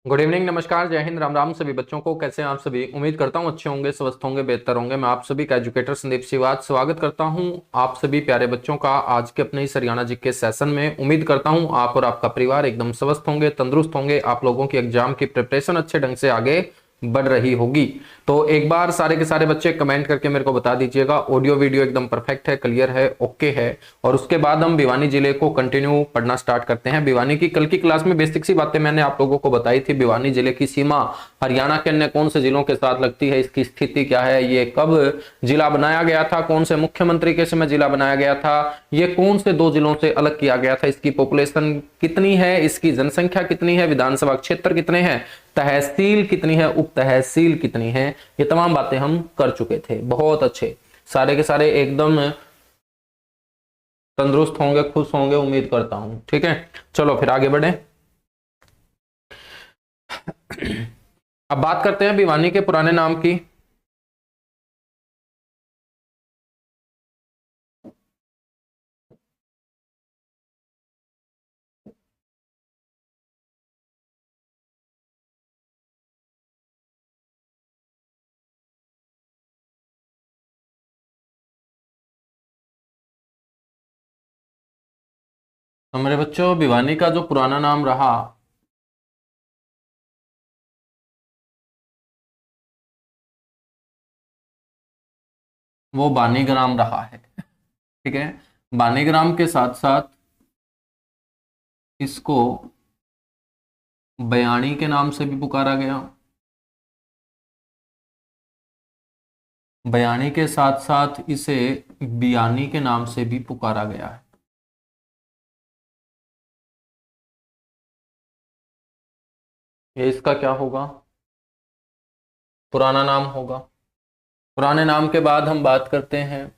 Good evening, नमस्कार, जय हिंद, राम राम सभी बच्चों को। कैसे हैं आप सभी? उम्मीद करता हूं अच्छे होंगे, स्वस्थ होंगे, बेहतर होंगे। मैं आप सभी का एजुकेटर संदीप सिवाज स्वागत करता हूं आप सभी प्यारे बच्चों का आज के अपने इस हरियाणा जी के सेशन में। उम्मीद करता हूं आप और आपका परिवार एकदम स्वस्थ होंगे, तंदुरुस्त होंगे। आप लोगों की एग्जाम की प्रिपरेशन अच्छे ढंग से आगे बढ़ रही होगी। तो एक बार सारे के सारे बच्चे कमेंट करके मेरे को बता दीजिएगा ऑडियो वीडियो एकदम परफेक्ट है, क्लियर है, ओके है। और उसके बाद हम भिवानी जिले को कंटिन्यू पढ़ना स्टार्ट करते हैं। भिवानी की कल की क्लास में बेसिक सी बातें मैंने आप लोगों को बताई थी। भिवानी जिले की सीमा हरियाणा के अन्य कौन से जिलों के साथ लगती है, इसकी स्थिति क्या है, ये कब जिला बनाया गया था, कौन से मुख्यमंत्री के समय जिला बनाया गया था, ये कौन से दो जिलों से अलग किया गया था, इसकी पॉपुलेशन कितनी है, इसकी जनसंख्या कितनी है, विधानसभा क्षेत्र कितने हैं, तहसील कितनी है, उप तहसील कितनी है, ये तमाम बातें हम कर चुके थे। बहुत अच्छे, सारे के सारे एकदम तंदुरुस्त होंगे, खुश होंगे, उम्मीद करता हूं। ठीक है, चलो फिर आगे बढ़े। अब बात करते हैं भिवानी के पुराने नाम की। तो मेरे बच्चों, भिवानी का जो पुराना नाम रहा वो बानीग्राम रहा है। ठीक है, बानीग्राम के साथ साथ इसको बयाणी के नाम से भी पुकारा गया। बयाणी के साथ साथ इसे बियानी के नाम से भी पुकारा गया है। ये इसका क्या होगा? पुराना नाम होगा। पुराने नाम के बाद हम बात करते हैं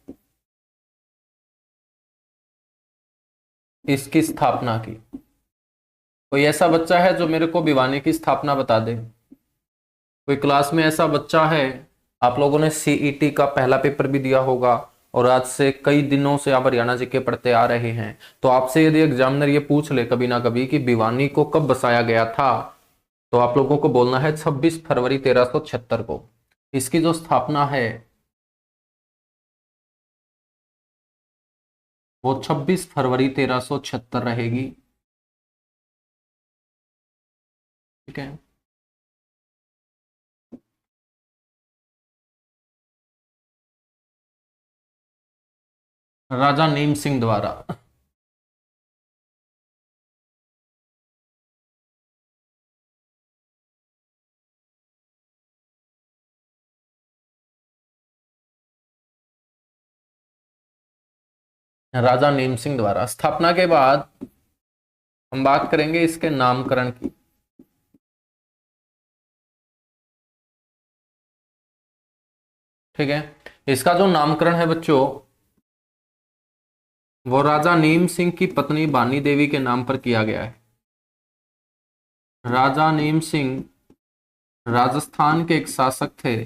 इसकी स्थापना की। कोई ऐसा बच्चा है जो मेरे को भिवानी की स्थापना बता दे? कोई क्लास में ऐसा बच्चा है? आप लोगों ने सीईटी का पहला पेपर भी दिया होगा और आज से कई दिनों से आप हरियाणा जीके पढ़ते आ रहे हैं। तो आपसे यदि एग्जामिनर ये पूछ ले कभी ना कभी कि भिवानी को कब बसाया गया था, तो आप लोगों को बोलना है 26 फरवरी 1376 को। इसकी जो स्थापना है वो 26 फरवरी 1376 रहेगी। ठीक है, राजा नीम सिंह द्वारा। राजा नीम सिंह द्वारा स्थापना के बाद हम बात करेंगे इसके नामकरण की। ठीक है, इसका जो नामकरण है बच्चों वो राजा नीम सिंह की पत्नी बानी देवी के नाम पर किया गया है। राजा नीम सिंह राजस्थान के एक शासक थे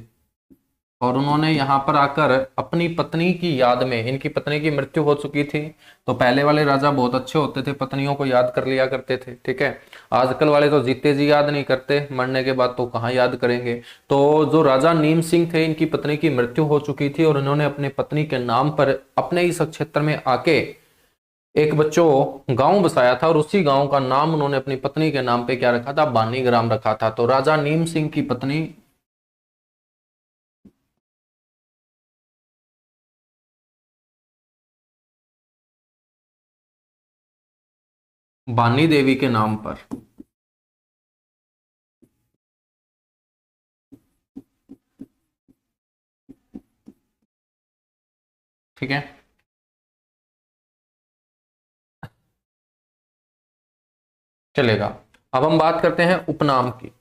और उन्होंने यहाँ पर आकर अपनी पत्नी की याद में, इनकी पत्नी की मृत्यु हो चुकी थी, तो पहले वाले राजा बहुत अच्छे होते थे, पत्नियों को याद कर लिया करते थे। ठीक है, आजकल वाले तो जीते जी याद नहीं करते, मरने के बाद तो कहाँ याद करेंगे। तो जो राजा नीम सिंह थे, इनकी पत्नी की मृत्यु हो चुकी थी और इन्होंने अपने पत्नी के नाम पर अपने इस क्षेत्र में आके एक बच्चों गांव बसाया था और उसी गांव का नाम उन्होंने अपनी पत्नी के नाम पे क्या रखा था? बानीग्राम रखा था। तो राजा नीम सिंह की पत्नी बानी देवी के नाम पर। ठीक है, चलेगा। अब हम बात करते हैं उपनाम की।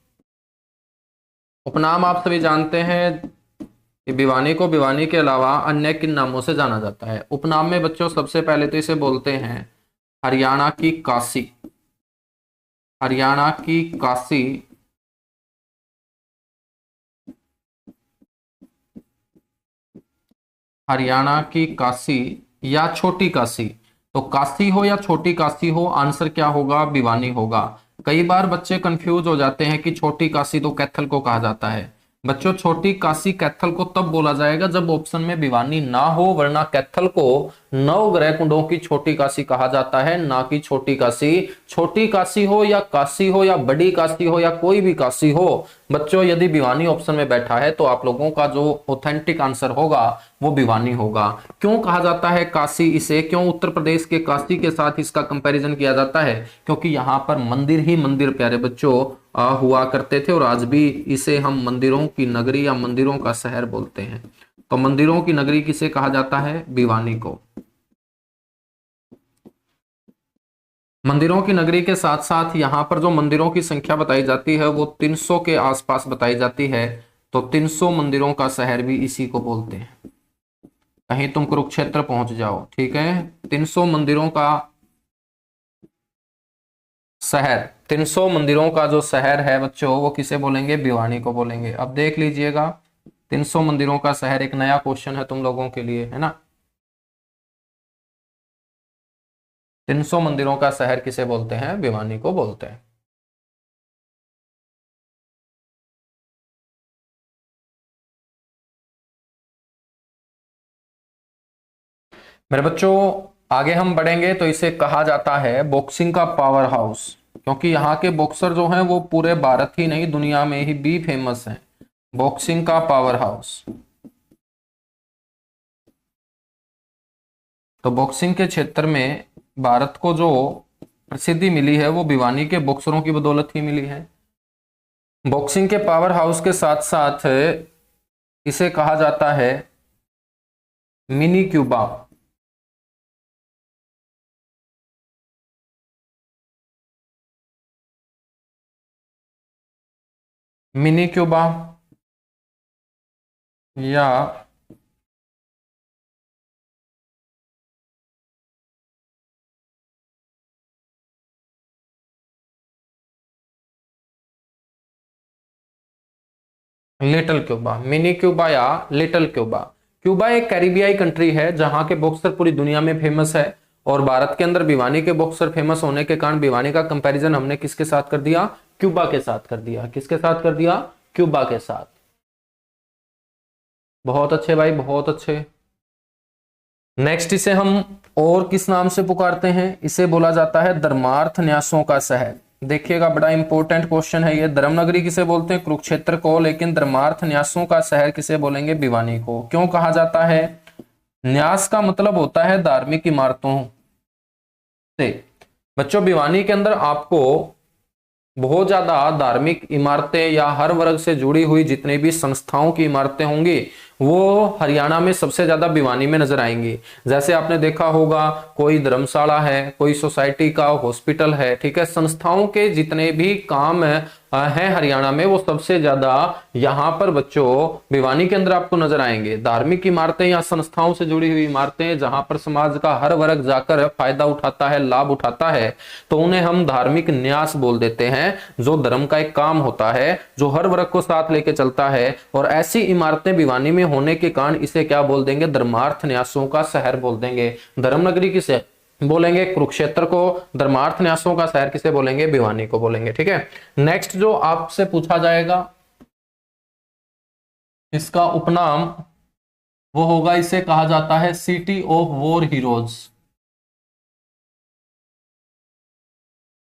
उपनाम आप सभी जानते हैं कि भिवानी को भिवानी के अलावा अन्य किन नामों से जाना जाता है। उपनाम में बच्चों सबसे पहले तो इसे बोलते हैं हरियाणा की काशी। हरियाणा की काशी, हरियाणा की काशी या छोटी काशी। तो काशी हो या छोटी काशी हो, आंसर क्या होगा? भिवानी होगा। कई बार बच्चे कंफ्यूज हो जाते हैं कि छोटी काशी तो कैथल को कहा जाता है। बच्चों छोटी काशी कैथल को तब बोला जाएगा जब ऑप्शन में भिवानी ना हो, वरना कैथल को नवग्रह कुंडों की छोटी काशी कहा जाता है, ना कि छोटी काशी। छोटी काशी हो या बड़ी काशी हो या कोई भी काशी हो, बच्चों यदि भिवानी ऑप्शन में बैठा है तो आप लोगों का जो ऑथेंटिक आंसर होगा वो भिवानी होगा। क्यों कहा जाता है काशी इसे, क्यों उत्तर प्रदेश के काशी के साथ इसका कंपैरिजन किया जाता है? क्योंकि यहाँ पर मंदिर ही मंदिर प्यारे बच्चों हुआ करते थे, और आज भी इसे हम मंदिरों की नगरी या मंदिरों का शहर बोलते हैं। तो मंदिरों की नगरी किसे कहा जाता है? भिवानी को। मंदिरों की नगरी के साथ साथ यहाँ पर जो मंदिरों की संख्या बताई जाती है वो 300 के आसपास बताई जाती है। तो 300 मंदिरों का शहर भी इसी को बोलते हैं। कहीं तुम कुरुक्षेत्र पहुंच जाओ, ठीक है, 300 मंदिरों का शहर, 300 मंदिरों का जो शहर है बच्चों वो किसे बोलेंगे? भिवानी को बोलेंगे। अब देख लीजिएगा, 300 मंदिरों का शहर एक नया क्वेश्चन है तुम लोगों के लिए, है ना। 300 मंदिरों का शहर किसे बोलते हैं? भिवानी को बोलते हैं। मेरे बच्चों आगे हम बढ़ेंगे तो इसे कहा जाता है बॉक्सिंग का पावर हाउस, क्योंकि यहाँ के बॉक्सर जो हैं वो पूरे भारत ही नहीं दुनिया में ही भी फेमस हैं। बॉक्सिंग का पावर हाउस। तो बॉक्सिंग के क्षेत्र में भारत को जो प्रसिद्धि मिली है वो भिवानी के बॉक्सरों की बदौलत ही मिली है। बॉक्सिंग के पावर हाउस के साथ साथ इसे कहा जाता है मिनी क्यूबा। मिनी क्यूबा या लिटिल क्यूबा। मिनी क्यूबा या लिटिल क्यूबा। क्यूबा एक कैरिबियाई कंट्री है जहां के बॉक्सर पूरी दुनिया में फेमस है, और भारत के अंदर भिवानी के बॉक्सर फेमस होने के कारण भिवानी का कंपैरिजन हमने किसके साथ कर दिया? क्यूबा के साथ कर दिया। किसके साथ कर दिया? क्यूबा के साथ। बहुत अच्छे भाई, बहुत अच्छे। नेक्स्ट इसे हम और किस नाम से पुकारते हैं? इसे बोला जाता है धर्मार्थ न्यासों का शहर। देखिएगा बड़ा इंपॉर्टेंट क्वेश्चन है ये। धर्मनगरी किसे बोलते हैं? कुरुक्षेत्र को। लेकिन धर्मार्थ न्यासों का शहर किसे बोलेंगे? भिवानी को। क्यों कहा जाता है? न्यास का मतलब होता है धार्मिक इमारतों से। बच्चों भिवानी के अंदर आपको बहुत ज्यादा धार्मिक इमारतें या हर वर्ग से जुड़ी हुई जितने भी संस्थाओं की इमारतें होंगी वो हरियाणा में सबसे ज्यादा भिवानी में नजर आएंगी। जैसे आपने देखा होगा कोई धर्मशाला है, कोई सोसाइटी का हॉस्पिटल है, ठीक है, संस्थाओं के जितने भी काम हैं हरियाणा में वो सबसे ज्यादा यहाँ पर बच्चों भिवानी के अंदर आपको नजर आएंगे। धार्मिक इमारतें या संस्थाओं से जुड़ी हुई इमारतें जहां पर समाज का हर वर्ग जाकर फायदा उठाता है, लाभ उठाता है, तो उन्हें हम धार्मिक न्यास बोल देते हैं। जो धर्म का एक काम होता है जो हर वर्ग को साथ लेके चलता है, और ऐसी इमारतें भिवानी में होने के कारण इसे क्या बोल देंगे? धर्मार्थ न्यासों का शहर बोल देंगे। धर्मनगरी किसे बोलेंगे? कुरुक्षेत्र को। धर्मार्थ न्यासों का शहर किसे बोलेंगे? भिवानी को बोलेंगे। ठीक है, नेक्स्ट जो आपसे पूछा जाएगा इसका उपनाम वो होगा, इसे कहा जाता है city of war heroes.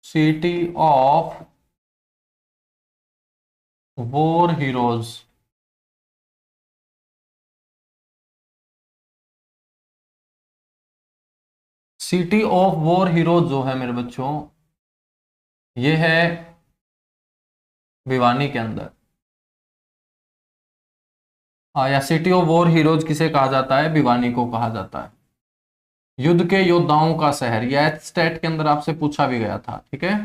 City of war heroes. City of war heroes जो है मेरे बच्चों ये है भिवानी के अंदर। या सिटी ऑफ वॉर हीरोज किसे कहा जाता है? भिवानी को कहा जाता है। युद्ध के योद्धाओं का शहर, यह स्टेट के अंदर आपसे पूछा भी गया था। ठीक है,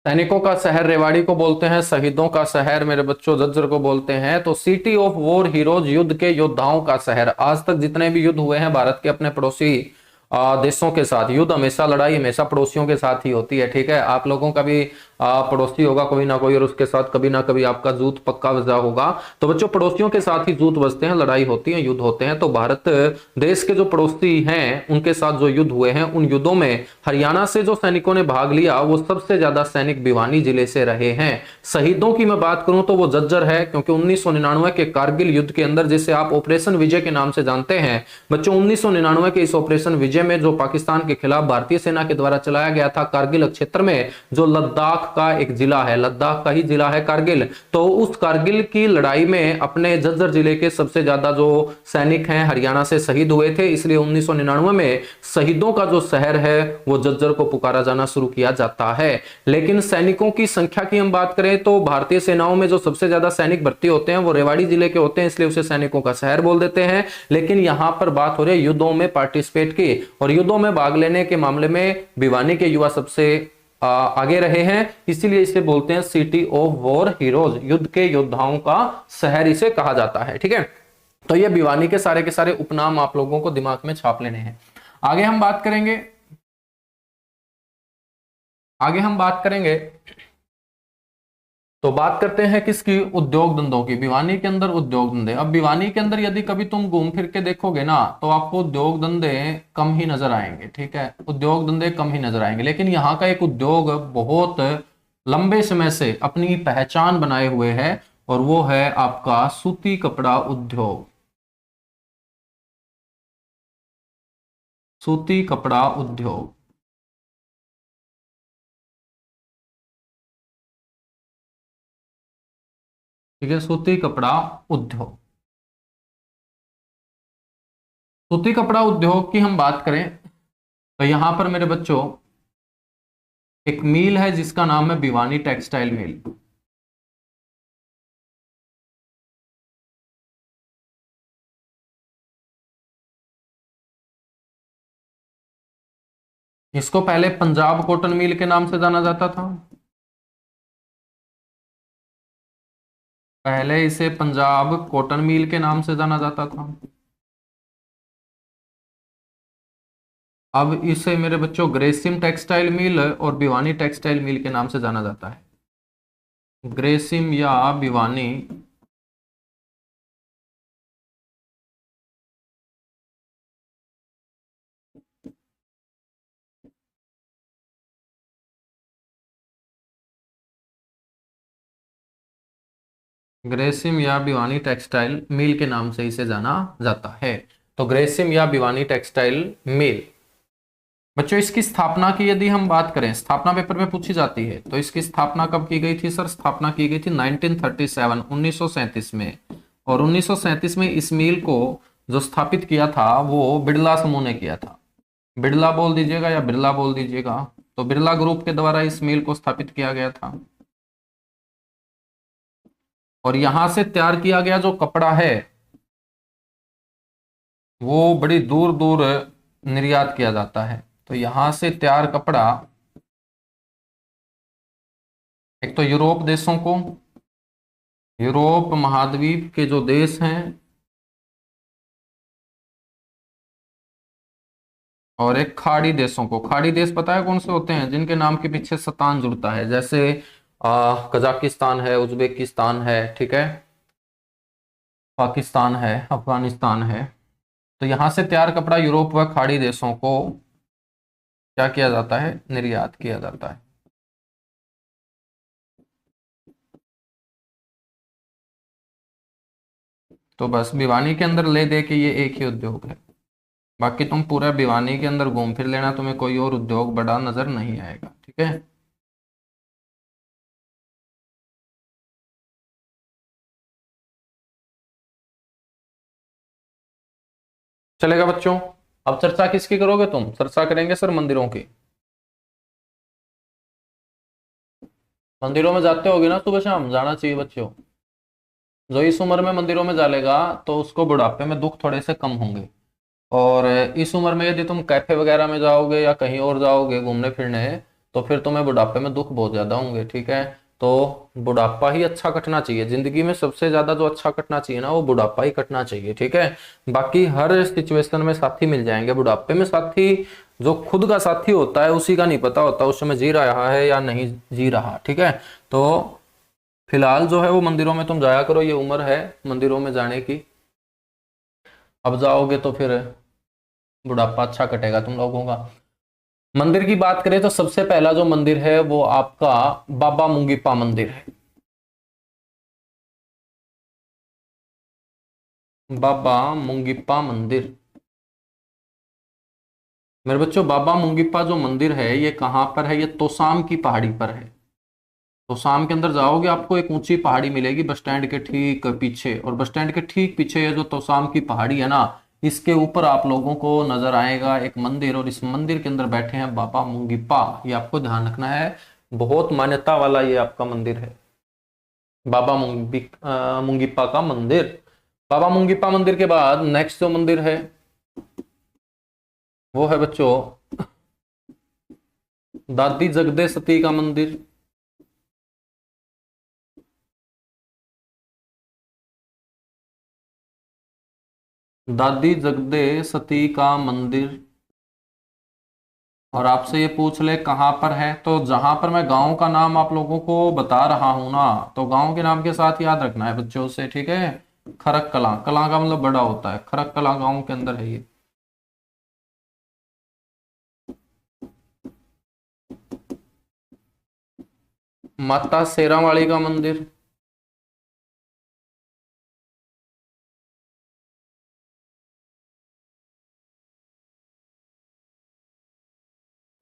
सैनिकों का शहर रेवाड़ी को बोलते हैं, शहीदों का शहर मेरे बच्चों झज्जर को बोलते हैं। तो सिटी ऑफ वॉर हीरोज, युद्ध के योद्धाओं का शहर। आज तक जितने भी युद्ध हुए हैं भारत के अपने पड़ोसी देशों के साथ, युद्ध हमेशा, लड़ाई हमेशा पड़ोसियों के साथ ही होती है। ठीक है, आप लोगों का भी पड़ोसी होगा कोई ना कोई, और उसके साथ कभी ना कभी आपका जूत पक्का वजह होगा। तो बच्चों पड़ोसियों के साथ ही जूत बजते हैं, लड़ाई होती है, युद्ध होते हैं। तो भारत देश के जो पड़ोसी हैं उनके साथ जो युद्ध हुए हैं, उन युद्धों में हरियाणा से जो सैनिकों ने भाग लिया वो सबसे ज्यादा सैनिक भिवानी जिले से रहे हैं। शहीदों की मैं बात करूं तो वो जज्जर है, क्योंकि 1999 के कारगिल युद्ध के अंदर, जिसे आप ऑपरेशन विजय के नाम से जानते हैं बच्चों, 1999 के इस ऑपरेशन विजय में जो पाकिस्तान के खिलाफ भारतीय सेना के द्वारा चलाया गया था कारगिल क्षेत्र में, जो लद्दाख का एक जिला है, लद्दाख का ही जिला है कारगिल, तो उस कारगिल की लड़ाई में अपने जज्जर जिले के सबसे ज्यादा जो सैनिक हैं हरियाणा से शहीद हुए थे। इसलिए 1999 में शहीदों का जो शहर है वो जज्जर को पुकारा जाना शुरू किया जाता है। लेकिन सैनिकों की संख्या की हम बात करें तो भारतीय सेनाओं में जो सबसे ज्यादा सैनिक भर्ती होते हैं वो रेवाड़ी जिले के होते हैं, इसलिए उसे सैनिकों का शहर बोल देते हैं। लेकिन यहां पर बात हो रही है युद्धों में पार्टिसिपेट की, और युद्धों में भाग लेने के मामले में भिवानी के युवा सबसे आगे रहे हैं, इसीलिए इसे बोलते हैं सिटी ऑफ वॉर हीरोज, युद्ध के योद्धाओं का शहर इसे कहा जाता है। ठीक है, तो ये भिवानी के सारे उपनाम आप लोगों को दिमाग में छाप लेने हैं। आगे हम बात करेंगे, तो बात करते हैं किसकी, उद्योग धंधों की। भिवानी के अंदर उद्योग धंधे। अब भिवानी के अंदर यदि कभी तुम घूम फिर के देखोगे ना तो आपको उद्योग धंधे कम ही नजर आएंगे। ठीक है, उद्योग धंधे कम ही नजर आएंगे, लेकिन यहाँ का एक उद्योग बहुत लंबे समय से अपनी पहचान बनाए हुए है, और वो है आपका सूती कपड़ा उद्योग। सूती कपड़ा उद्योग, ठीक है, सूती कपड़ा उद्योग। सूती कपड़ा उद्योग की हम बात करें तो यहां पर मेरे बच्चों एक मिल है जिसका नाम है भिवानी टेक्सटाइल मिल। इसको पहले पंजाब कॉटन मिल के नाम से जाना जाता था, पहले इसे पंजाब कॉटन मिल के नाम से जाना जाता था। अब इसे मेरे बच्चों ग्रेसिम टेक्सटाइल मिल और भिवानी टेक्सटाइल मिल के नाम से जाना जाता है। ग्रेसिम या भिवानी ग्रेसिम या भिवानी टेक्सटाइल मिल के नाम से इसे जाना जाता है। तो ग्रेसिम या भिवानी टेक्सटाइल मिल। बच्चों इसकी स्थापना की यदि हम बात करें, स्थापना पेपर में पूछी जाती है, तो इसकी स्थापना कब की गई थी सर? स्थापना की गई थी 1937 1937 में, और 1937 में इस मिल को जो स्थापित किया था वो बिड़ला समूह ने किया था। बिड़ला बोल दीजिएगा या बिरला बोल दीजिएगा, तो बिरला ग्रुप के द्वारा इस मिल को स्थापित किया गया था। और यहां से तैयार किया गया जो कपड़ा है वो बड़ी दूर दूर निर्यात किया जाता है। तो यहां से तैयार कपड़ा एक तो यूरोप देशों को, यूरोप महाद्वीप के जो देश हैं, और एक खाड़ी देशों को। खाड़ी देश पता है कौन से होते हैं? जिनके नाम के पीछे शतान जुड़ता है, जैसे कजाकिस्तान है, उज्बेकिस्तान है, ठीक है, पाकिस्तान है, अफगानिस्तान है। तो यहां से तैयार कपड़ा यूरोप व खाड़ी देशों को क्या किया जाता है? निर्यात किया जाता है। तो बस भिवानी के अंदर ले दे के ये एक ही उद्योग है, बाकी तुम पूरा भिवानी के अंदर घूम फिर लेना, तुम्हें कोई और उद्योग बड़ा नजर नहीं आएगा। ठीक है, चलेगा बच्चों। अब चर्चा किसकी करोगे तुम? चर्चा करेंगे सर मंदिरों की। मंदिरों में जाते होगे ना सुबह शाम? जाना चाहिए बच्चों। जो इस उम्र में मंदिरों में जालेगा तो उसको बुढ़ापे में दुख थोड़े से कम होंगे। और इस उम्र में यदि तुम कैफे वगैरह में जाओगे या कहीं और जाओगे घूमने फिरने, तो फिर तुम्हें बुढ़ापे में दुख बहुत ज्यादा होंगे। ठीक है, तो बुढ़ापा ही अच्छा कटना चाहिए जिंदगी में, सबसे ज्यादा जो अच्छा कटना चाहिए ना वो बुढ़ापा ही कटना चाहिए। ठीक है, बाकी हर सिचुएशन में साथी मिल जाएंगे, बुढ़ापे में साथी जो खुद का साथी होता है उसी का नहीं पता होता उस समय जी रहा है या नहीं जी रहा। ठीक है, तो फिलहाल जो है वो मंदिरों में तुम जाया करो, ये उम्र है मंदिरों में जाने की। अब जाओगे तो फिर बुढ़ापा अच्छा कटेगा तुम लोगों का। मंदिर की बात करें तो सबसे पहला जो मंदिर है वो आपका बाबा मुंगीपा मंदिर है। बाबा मुंगीपा मंदिर मेरे बच्चों, बाबा मुंगीपा जो मंदिर है ये कहाँ पर है? ये तोसाम की पहाड़ी पर है। तोसाम के अंदर जाओगे आपको एक ऊंची पहाड़ी मिलेगी बस स्टैंड के ठीक पीछे, और बस स्टैंड के ठीक पीछे ये जो तोसाम की पहाड़ी है ना, इसके ऊपर आप लोगों को नजर आएगा एक मंदिर, और इस मंदिर के अंदर बैठे हैं बाबा मुंगीपा। ये आपको ध्यान रखना है, बहुत मान्यता वाला ये आपका मंदिर है, बाबा मुंगीपा का मंदिर। बाबा मुंगीपा मंदिर के बाद नेक्स्ट जो मंदिर है वो है बच्चों दादी जगदे सती का मंदिर। दादी जगदे सती का मंदिर, और आपसे ये पूछ ले कहाँ पर है, तो जहां पर मैं गांव का नाम आप लोगों को बता रहा हूं ना, तो गांव के नाम के साथ याद रखना है बच्चों से। ठीक है, खरक कला, कला का मतलब बड़ा होता है, खरक कला गांव के अंदर है ये। माता शेरावाली का मंदिर,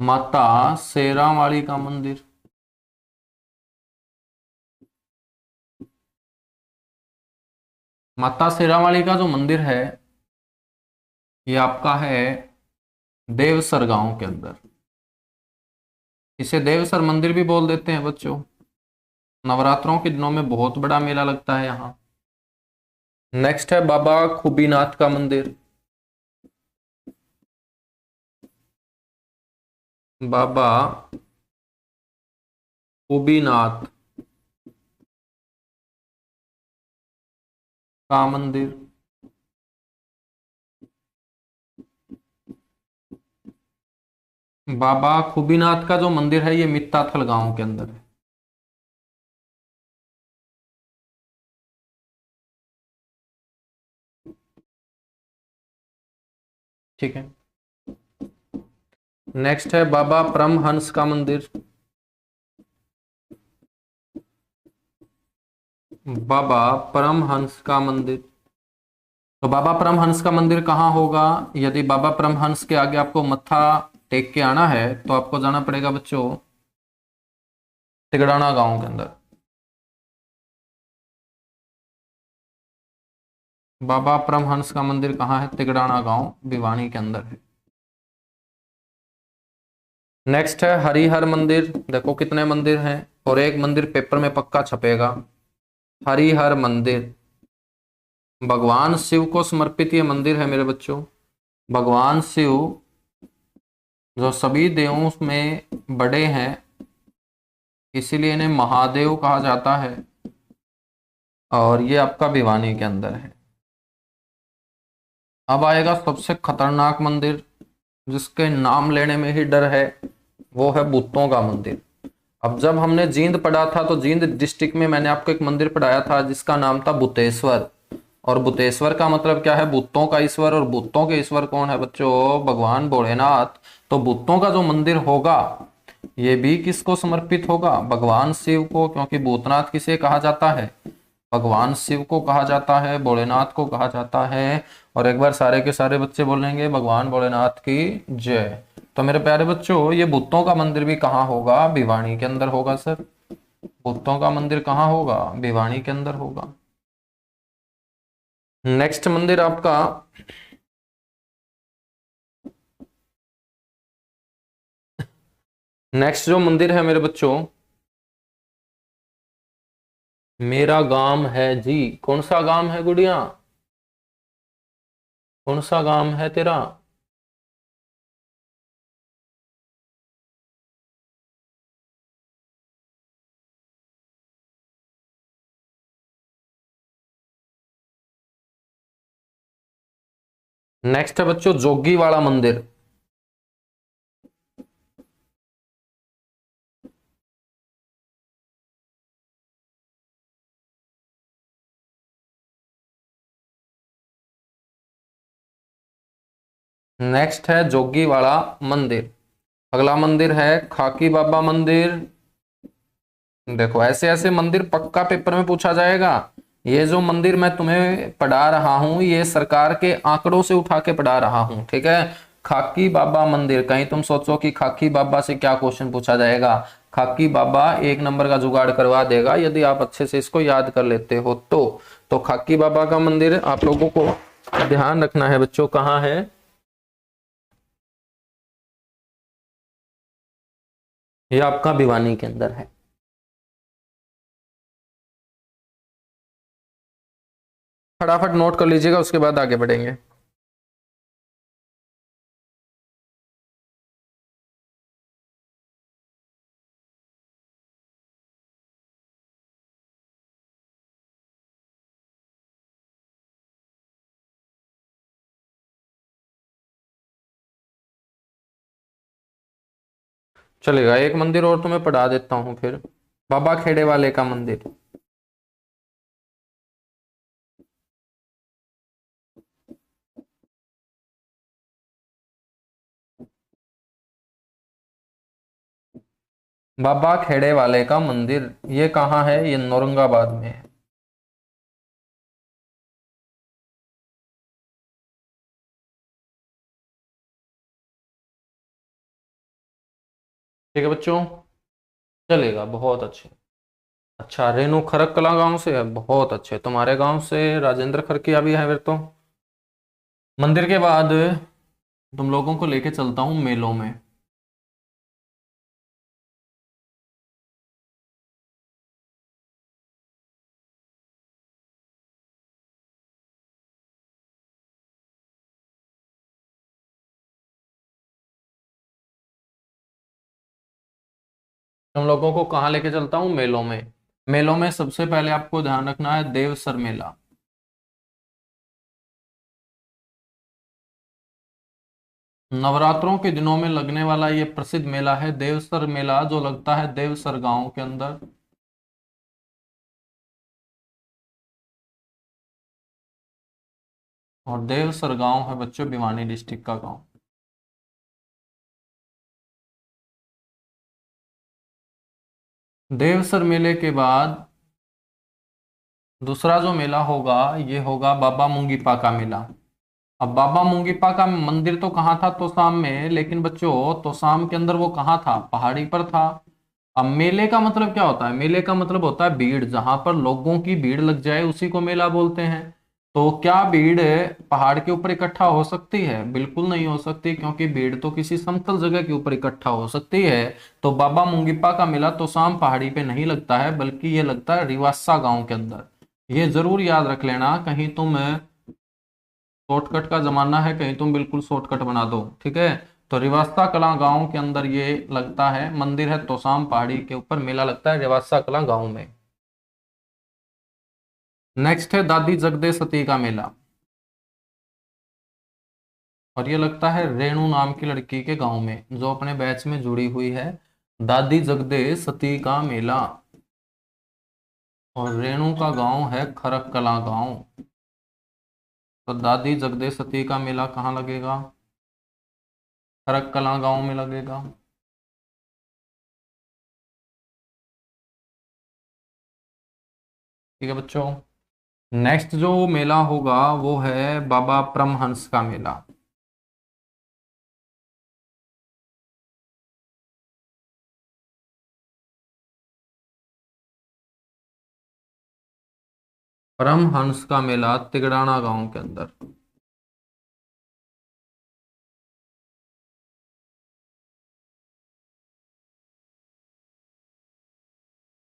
माता शेरावाली का मंदिर। माता शेरावाली का जो मंदिर है ये आपका है देवसर गांव के अंदर। इसे देवसर मंदिर भी बोल देते हैं बच्चों। नवरात्रों के दिनों में बहुत बड़ा मेला लगता है यहाँ। नेक्स्ट है बाबा खुबीनाथ का मंदिर। बाबा खुबीनाथ का मंदिर, बाबा खुबीनाथ का जो मंदिर है ये मित्ताथल गांव के अंदर है। ठीक है, नेक्स्ट है बाबा परमहंस का मंदिर। बाबा परमहंस का मंदिर, तो बाबा परमहंस का मंदिर कहाँ होगा? यदि बाबा परमहंस के आगे आपको मत्था टेक के आना है तो आपको जाना पड़ेगा बच्चों तिगड़ाना गांव के अंदर। बाबा परमहंस का मंदिर कहाँ है? तिगड़ाना गांव भिवानी के अंदर है। नेक्स्ट है हरिहर मंदिर। देखो कितने मंदिर हैं, और एक मंदिर पेपर में पक्का छपेगा। हरिहर मंदिर भगवान शिव को समर्पित ये मंदिर है मेरे बच्चों। भगवान शिव जो सभी देवों में बड़े हैं, इसीलिए इन्हें महादेव कहा जाता है, और ये आपका भिवानी के अंदर है। अब आएगा सबसे खतरनाक मंदिर, जिसके नाम लेने में ही डर है, वो है भूतों का मंदिर। अब जब हमने जींद पढ़ा था तो जींद डिस्ट्रिक्ट में मैंने आपको एक मंदिर पढ़ाया था जिसका नाम था भूतेश्वर। और भूतेश्वर का मतलब क्या है? भूतों का ईश्वर। और भूतों के ईश्वर कौन है बच्चों? भगवान भोलेनाथ। तो भूतों का जो मंदिर होगा ये भी किसको समर्पित होगा? भगवान शिव को, क्योंकि भूतनाथ किसे कहा जाता है? भगवान शिव को कहा जाता है, भोलेनाथ को कहा जाता है। और एक बार सारे के सारे बच्चे बोलेंगे भगवान भोलेनाथ की जय। तो मेरे प्यारे बच्चों, ये भूतों का मंदिर भी कहाँ होगा? भिवानी के अंदर होगा सर। भूतों का मंदिर कहाँ होगा? भिवानी के अंदर होगा। नेक्स्ट मंदिर आपका नेक्स्ट जो मंदिर है मेरे बच्चों, मेरा गांव है जी। कौन सा गांव है गुड़िया? कौन सा गांव है तेरा? नेक्स्ट है बच्चों जोगी वाला मंदिर। नेक्स्ट है जोगी वाला मंदिर। अगला मंदिर है खाकी बाबा मंदिर। देखो ऐसे ऐसे मंदिर पक्का पेपर में पूछा जाएगा। ये जो मंदिर मैं तुम्हें पढ़ा रहा हूं ये सरकार के आंकड़ों से उठा के पढ़ा रहा हूं, ठीक है। खाकी बाबा मंदिर, कहीं तुम सोचो कि खाकी बाबा से क्या क्वेश्चन पूछा जाएगा। खाकी बाबा एक नंबर का जुगाड़ करवा देगा यदि आप अच्छे से इसको याद कर लेते हो तो खाकी बाबा का मंदिर आप लोगों को ध्यान रखना है बच्चों, कहाँ है। ये आपका भिवानी के अंदर है। फटाफट नोट कर लीजिएगा, उसके बाद आगे बढ़ेंगे। चलेगा, एक मंदिर और तुम्हें पढ़ा देता हूं फिर, बाबा खेड़े वाले का मंदिर। बाबा खेड़े वाले का मंदिर ये कहाँ है, ये औरंगाबाद में है। ठीक है बच्चों, चलेगा, बहुत अच्छे। अच्छा, रेणु खरक कला गांव से है, बहुत अच्छे। तुम्हारे गांव से राजेंद्र खरकिया भी है फिर तो। मंदिर के बाद तुम लोगों को लेके चलता हूं मेलों में। तुम लोगों को कहाँ लेके चलता हूँ, मेलों में। मेलों में सबसे पहले आपको ध्यान रखना है देवसर मेला। नवरात्रों के दिनों में लगने वाला ये प्रसिद्ध मेला है देवसर मेला, जो लगता है देवसर गांव के अंदर। और देवसर गांव है बच्चों भिवानी डिस्ट्रिक्ट का गांव। देवसर मेले के बाद दूसरा जो मेला होगा ये होगा बाबा मुंगीपा का मेला। अब बाबा मुंगीपा का मंदिर तो कहाँ था, तोसाम में, लेकिन बच्चों तोसाम के अंदर वो कहाँ था, पहाड़ी पर था। अब मेले का मतलब क्या होता है, मेले का मतलब होता है भीड़, जहां पर लोगों की भीड़ लग जाए उसी को मेला बोलते हैं। तो क्या भीड़ पहाड़ के ऊपर इकट्ठा हो सकती है, बिल्कुल नहीं हो सकती, क्योंकि भीड़ तो किसी समतल जगह के ऊपर इकट्ठा हो सकती है। तो बाबा मुंगीपा का मेला तोसाम पहाड़ी पे नहीं लगता है, बल्कि ये लगता है रिवासा गांव के अंदर। ये जरूर याद रख लेना, कहीं तुम शॉर्टकट का जमाना है, कहीं तुम बिल्कुल शॉर्टकट बना दो, ठीक है। तो रिवासा कला गांव के अंदर ये लगता है, मंदिर है तोसाम पहाड़ी के ऊपर, मेला लगता है रिवासा कला गांव में। नेक्स्ट है दादी जगदे सती का मेला, और ये लगता है रेणु नाम की लड़की के गांव में जो अपने बैच में जुड़ी हुई है। दादी जगदे सती का मेला, और रेणु का गांव है खरक कला गांव। तो दादी जगदे सती का मेला कहाँ लगेगा, खरक कला गांव में लगेगा। ठीक है बच्चों, नेक्स्ट जो मेला होगा वो है बाबा परमहंस का मेला। परमहंस का मेला तिगड़ाना गांव के अंदर।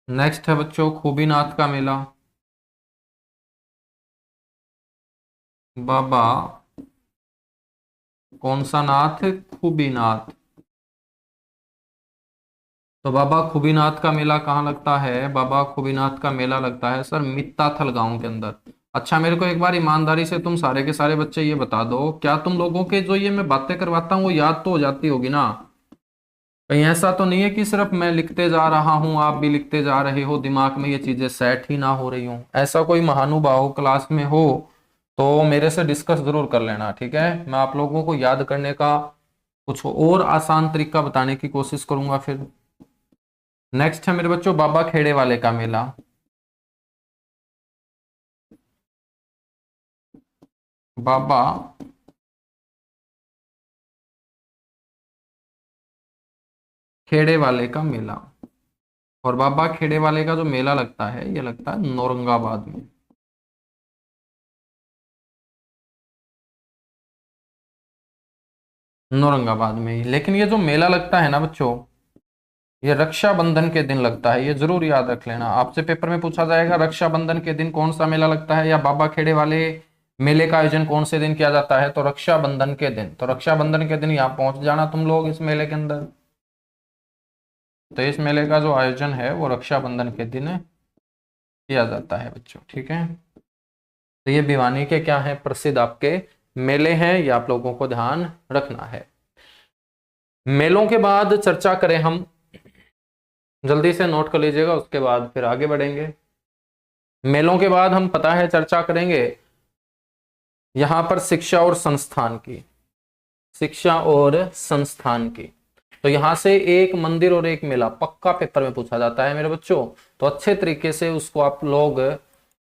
नेक्स्ट है बच्चों खूबीनाथ का मेला। बाबा कौन सा नाथ, खूबीनाथ। तो बाबा खूबीनाथ का मेला कहाँ लगता है, बाबा खूबीनाथ का मेला लगता है सर मित्ताथल गांव के अंदर। अच्छा, मेरे को एक बार ईमानदारी से तुम सारे के सारे बच्चे ये बता दो, क्या तुम लोगों के जो ये मैं बातें करवाता हूँ वो याद तो हो जाती होगी ना। कहीं ऐसा तो नहीं है कि सिर्फ मैं लिखते जा रहा हूं आप भी लिखते जा रहे हो, दिमाग में ये चीजें सेट ही ना हो रही हो, ऐसा कोई महानुभाव क्लास में हो तो मेरे से डिस्कस जरूर कर लेना, ठीक है। मैं आप लोगों को याद करने का कुछ और आसान तरीका बताने की कोशिश करूंगा। फिर नेक्स्ट है मेरे बच्चों बाबा खेड़े वाले का मेला। बाबा खेड़े वाले का मेला। और बाबा खेड़े वाले का जो मेला लगता है ये लगता है औरंगाबाद में। औरंगाबाद में ही। लेकिन ये जो मेला लगता है ना बच्चों, ये रक्षाबंधन के दिन लगता है। ये जरूर याद रख लेना, आपसे पेपर में पूछा जाएगा रक्षाबंधन के दिन कौन सा मेला लगता है, या बाबा खेड़े वाले मेले का आयोजन कौन से दिन किया जाता है, तो रक्षाबंधन के दिन। तो रक्षाबंधन के दिन यहाँ पहुंच जाना तुम लोग इस मेले के अंदर। तो इस मेले का जो आयोजन है वो रक्षाबंधन के दिन किया जाता है बच्चों, ठीक है। तो ये भिवानी के क्या है, प्रसिद्ध आपके मेले हैं, ये आप लोगों को ध्यान रखना है। मेलों के बाद चर्चा करें हम, जल्दी से नोट कर लीजिएगा, उसके बाद फिर आगे बढ़ेंगे। मेलों के बाद हम पता है चर्चा करेंगे यहां पर शिक्षा और संस्थान की। शिक्षा और संस्थान की। तो यहां से एक मंदिर और एक मेला पक्का पेपर में पूछा जाता है मेरे बच्चों। तो अच्छे तरीके से उसको आप लोग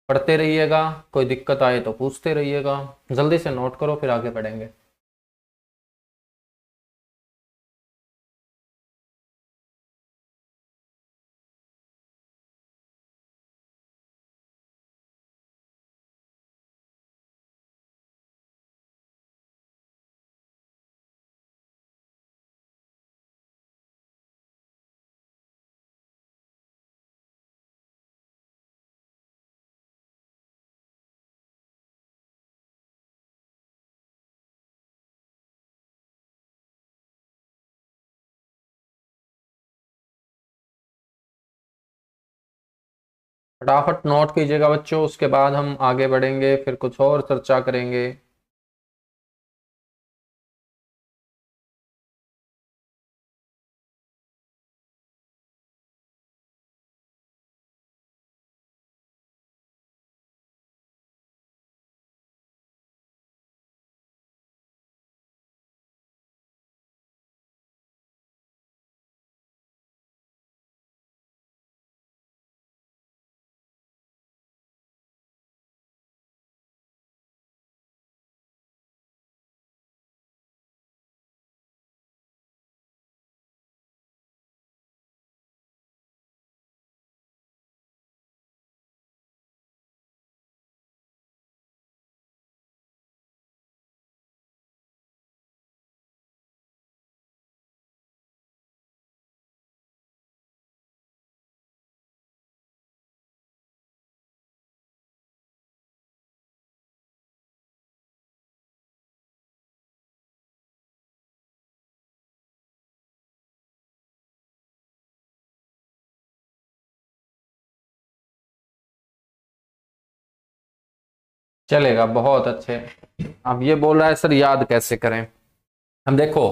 पढ़ते रहिएगा, कोई दिक्कत आए तो पूछते रहिएगा। जल्दी से नोट करो फिर आगे बढ़ेंगे। फटाफट नोट कीजिएगा बच्चों, उसके बाद हम आगे बढ़ेंगे, फिर कुछ और चर्चा करेंगे। चलेगा, बहुत अच्छे। अब ये बोल रहा है सर याद कैसे करें। हम देखो,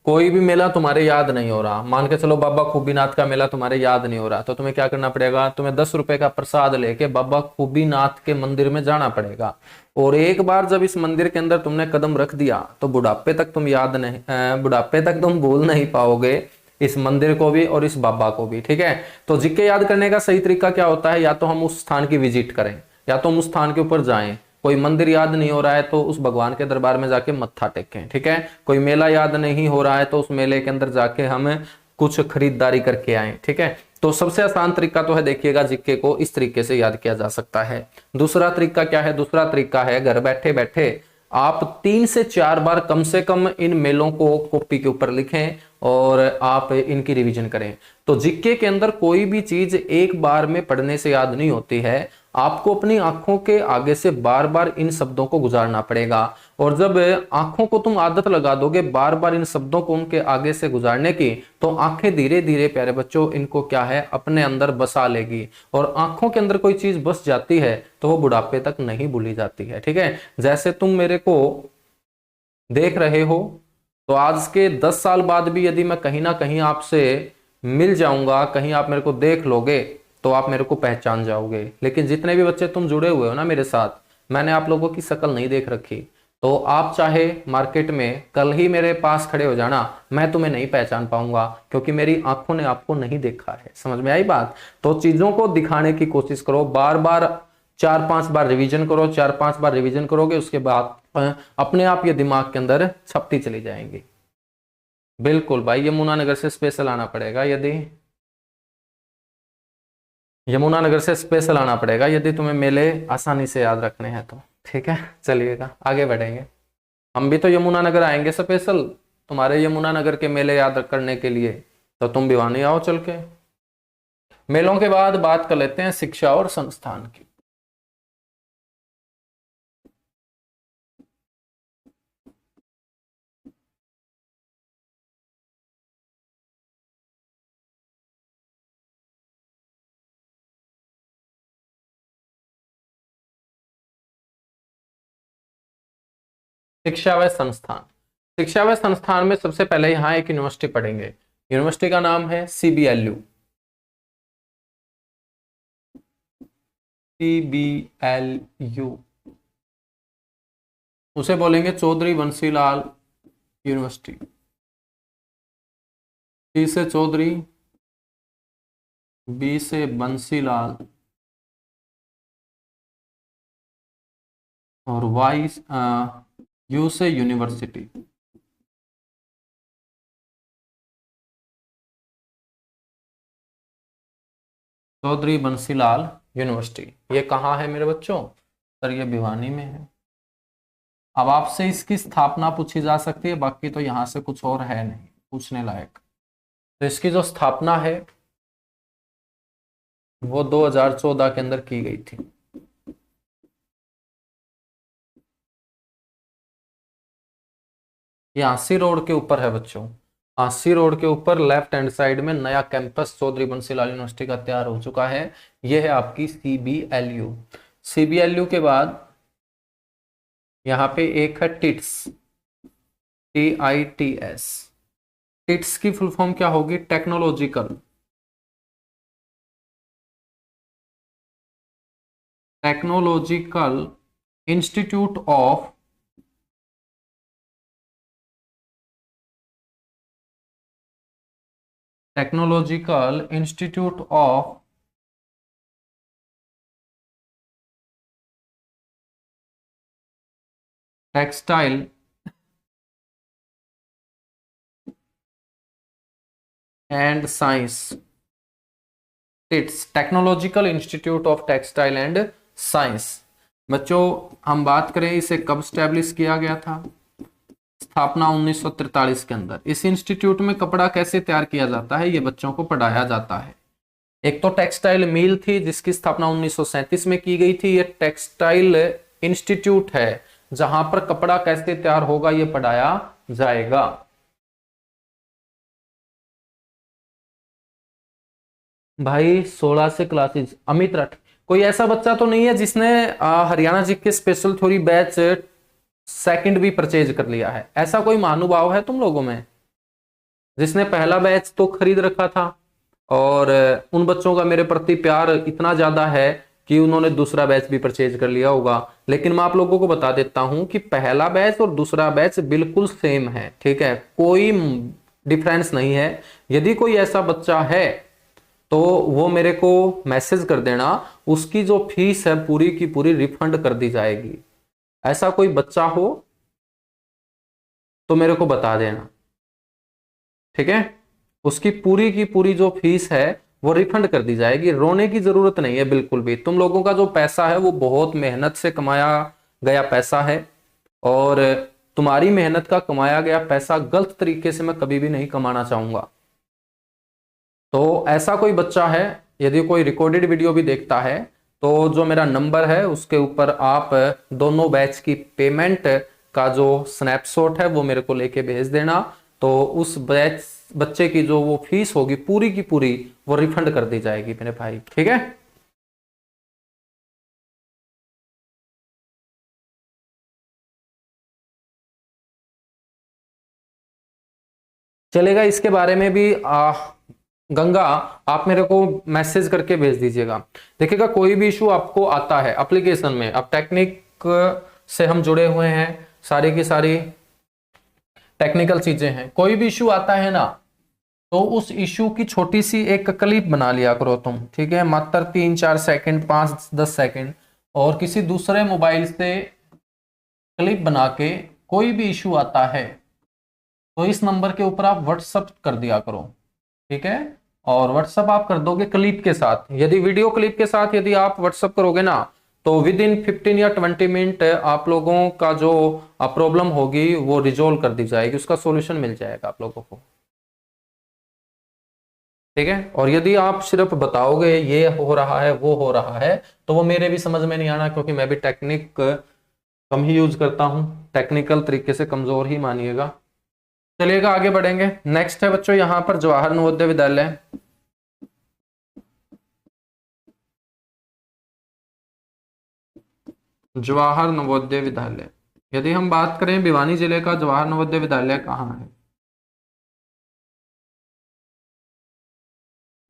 कोई भी मेला तुम्हारे याद नहीं हो रहा, मान के चलो बाबा खूबीनाथ का मेला तुम्हारे याद नहीं हो रहा, तो तुम्हें क्या करना पड़ेगा, तुम्हें 10 रुपए का प्रसाद लेके बाबा खूबीनाथ के मंदिर में जाना पड़ेगा। और एक बार जब इस मंदिर के अंदर तुमने कदम रख दिया तो बुढ़ापे तक तुम याद नहीं, बुढ़ापे तक तुम भूल नहीं पाओगे इस मंदिर को भी और इस बाबा को भी, ठीक है। तो जिक्के याद करने का सही तरीका क्या होता है, या तो हम उस स्थान की विजिट करें, या तो हम उस स्थान के ऊपर जाएं। कोई मंदिर याद नहीं हो रहा है तो उस भगवान के दरबार में जाके मत्था टेकें, ठीक है। कोई मेला याद नहीं हो रहा है तो उस मेले के अंदर जाके हम कुछ खरीदारी करके आए, ठीक है। तो सबसे आसान तरीका तो है, देखिएगा जिक्के को इस तरीके से याद किया जा सकता है। दूसरा तरीका क्या है, दूसरा तरीका है घर बैठे बैठे आप 3 से 4 बार कम से कम इन मेलों को कॉपी के ऊपर लिखें और आप इनकी रिवीजन करें। तो जिक्के के अंदर कोई भी चीज एक बार में पढ़ने से याद नहीं होती है, आपको अपनी आंखों के आगे से बार बार इन शब्दों को गुजारना पड़ेगा। और जब आंखों को तुम आदत लगा दोगे बार बार इन शब्दों को उनके आगे से गुजारने की, तो आंखें धीरे धीरे प्यारे बच्चों इनको क्या है अपने अंदर बसा लेगी। और आंखों के अंदर कोई चीज बस जाती है तो वो बुढ़ापे तक नहीं भूली जाती है, ठीक है। जैसे तुम मेरे को देख रहे हो, तो आज के 10 साल बाद भी यदि मैं कहीं ना कहीं आपसे मिल जाऊंगा, कहीं आप मेरे को देख लोगे, तो आप मेरे को पहचान जाओगे। लेकिन जितने भी बच्चे तुम जुड़े हुए हो ना मेरे साथ, मैंने आप लोगों की शक्ल नहीं देख रखी, तो आप चाहे मार्केट में कल ही मेरे पास खड़े हो जाना, मैं तुम्हें नहीं पहचान पाऊंगा, क्योंकि मेरी आंखों ने आपको नहीं देखा है। समझ में आई बात? तो चीजों को दिखाने की कोशिश करो, बार बार 4-5 बार रिवीजन करो, 4-5 बार रिवीजन करोगे, उसके बाद अपने आप ये दिमाग के अंदर छपती चली जाएंगी। बिल्कुल भाई, यमुनानगर से स्पेशल आना पड़ेगा यदि तुम्हें मेले आसानी से याद रखने हैं तो। ठीक है, चलिएगा आगे बढ़ेंगे। हम भी तो यमुनानगर आएंगे स्पेशल तुम्हारे यमुनानगर के मेले याद करने के लिए, तो तुम भिवानी आओ चल के। मेलों के बाद बात कर लेते हैं शिक्षा और संस्थान की। शिक्षा व संस्थान में सबसे पहले यहाँ एक यूनिवर्सिटी पढ़ेंगे। यूनिवर्सिटी का नाम है CBLU। उसे बोलेंगे चौधरी बंसीलाल यूनिवर्सिटी। C से चौधरी, B से बंसीलाल और U से यूनिवर्सिटी। चौधरी बंसीलाल यूनिवर्सिटी, ये कहाँ है मेरे बच्चों? सर ये भिवानी में है। अब आपसे इसकी स्थापना पूछी जा सकती है, बाकी तो यहां से कुछ और है नहीं पूछने लायक। तो इसकी जो स्थापना है वो 2014 के अंदर की गई थी। ये आसी रोड के ऊपर है बच्चों, आसी रोड के ऊपर लेफ्ट हैंड साइड में नया कैंपस चौधरी बंसीलाल यूनिवर्सिटी का तैयार हो चुका है। यह है आपकी CBLU। CBLU के बाद यहाँ पे एक है टिट्स, TITS। टिट्स की फुल फॉर्म क्या होगी? Technological institute of textile and science. Tits, technological institute of textile and science. बच्चों हम बात करें इसे कब स्टैब्लिश किया गया था? स्थापना 1943 के अंदर। इस इंस्टीट्यूट में कपड़ा कैसे तैयार किया जाता है ये बच्चों को पढ़ाया जाता है। एक तो टेक्सटाइल मिल थी जिसकी स्थापना 1937 में की गई थी। ये टेक्सटाइल इंस्टीट्यूट है जहां पर कपड़ा कैसे तैयार होगा ये पढ़ाया जाएगा। भाई 16 से क्लासेज। अमित रथ, कोई ऐसा बच्चा तो नहीं है जिसने Haryana GK special theory batch second भी परचेज कर लिया है? ऐसा कोई महानुभाव है तुम लोगों में जिसने पहला बैच तो खरीद रखा था और उन बच्चों का मेरे प्रति प्यार इतना ज्यादा है कि उन्होंने दूसरा बैच भी परचेज कर लिया होगा? लेकिन मैं आप लोगों को बता देता हूं कि पहला बैच और दूसरा बैच बिल्कुल सेम है। ठीक है, कोई डिफरेंस नहीं है। यदि कोई ऐसा बच्चा है तो वो मेरे को मैसेज कर देना, उसकी जो फीस है पूरी की पूरी रिफंड कर दी जाएगी। ऐसा कोई बच्चा हो तो मेरे को बता देना, ठीक है? उसकी पूरी की पूरी जो फीस है वो रिफंड कर दी जाएगी। रोने की जरूरत नहीं है बिल्कुल भी। तुम लोगों का जो पैसा है वो बहुत मेहनत से कमाया गया पैसा है और तुम्हारी मेहनत का कमाया गया पैसा गलत तरीके से मैं कभी भी नहीं कमाना चाहूंगा। तो ऐसा कोई बच्चा है, यदि कोई रिकॉर्डेड वीडियो भी देखता है तो जो मेरा नंबर है उसके ऊपर आप दोनों बैच की पेमेंट का जो स्नैपशॉट है वो मेरे को लेके भेज देना। तो उस बैच बच्चे की जो वो फीस होगी पूरी की पूरी वो रिफंड कर दी जाएगी मेरे भाई, ठीक है? चलेगा, इसके बारे में भी गंगा आप मेरे को मैसेज करके भेज दीजिएगा। देखिएगा कोई भी इशू आपको आता है एप्लीकेशन में, अब से हम जुड़े हुए हैं, सारी की सारी टेक्निकल चीजें हैं। कोई भी इशू आता है ना, तो उस इशू की छोटी सी एक क्लिप बना लिया करो तुम, ठीक है, मात्र 3-4 सेकंड, 5-10 सेकंड, और किसी दूसरे मोबाइल से क्लिप बना के कोई भी इशू आता है तो इस नंबर के ऊपर आप व्हाट्सअप कर दिया करो, ठीक है। और व्हाट्सअप आप कर दोगे क्लिप के साथ, यदि वीडियो क्लिप के साथ यदि आप व्हाट्सअप करोगे ना, तो विद इन 15 या 20 मिनट आप लोगों का जो प्रॉब्लम होगी वो रिजोल्व कर दी जाएगी, उसका सॉल्यूशन मिल जाएगा आप लोगों को, ठीक है। और यदि आप सिर्फ बताओगे ये हो रहा है वो हो रहा है, तो वो मेरे भी समझ में नहीं आना, क्योंकि मैं भी टेक्निक कम ही यूज करता हूं, टेक्निकल तरीके से कमजोर ही मानिएगा। चलिएगा आगे बढ़ेंगे। नेक्स्ट है बच्चों यहाँ पर जवाहर नवोदय विद्यालय। जवाहर नवोदय विद्यालय, यदि हम बात करें भिवानी जिले का जवाहर नवोदय विद्यालय कहाँ है,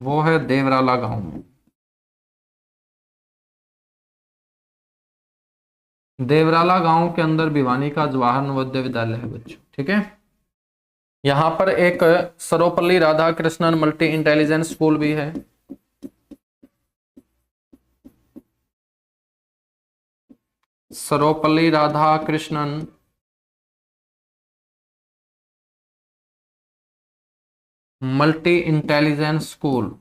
वो है देवराला गांव में। देवराला गांव के अंदर भिवानी का जवाहर नवोदय विद्यालय है बच्चों, ठीक है। यहाँ पर एक Sarvepalli Radhakrishnan multi intelligence school भी है। Sarvepalli Radhakrishnan multi intelligence school,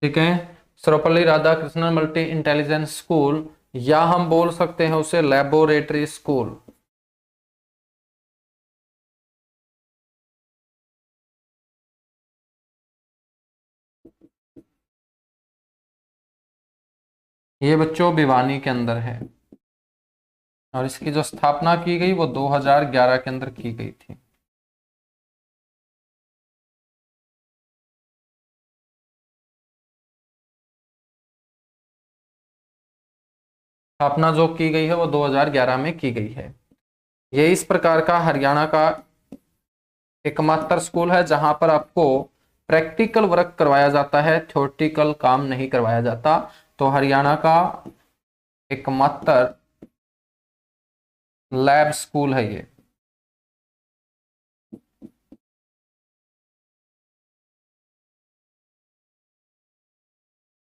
ठीक है। Sarvepalli Radhakrishnan multi intelligence school, या हम बोल सकते हैं उसे लेबोरेटरी स्कूल। ये बच्चों भिवानी के अंदर है, और इसकी जो स्थापना की गई वो 2011 के अंदर की गई थी। स्थापना जो की गई है वो 2011 में की गई है। ये इस प्रकार का हरियाणा का एकमात्र स्कूल है जहां पर आपको प्रैक्टिकल वर्क करवाया जाता है, थ्योरेटिकल काम नहीं करवाया जाता। तो हरियाणा का एकमात्र लैब स्कूल है ये।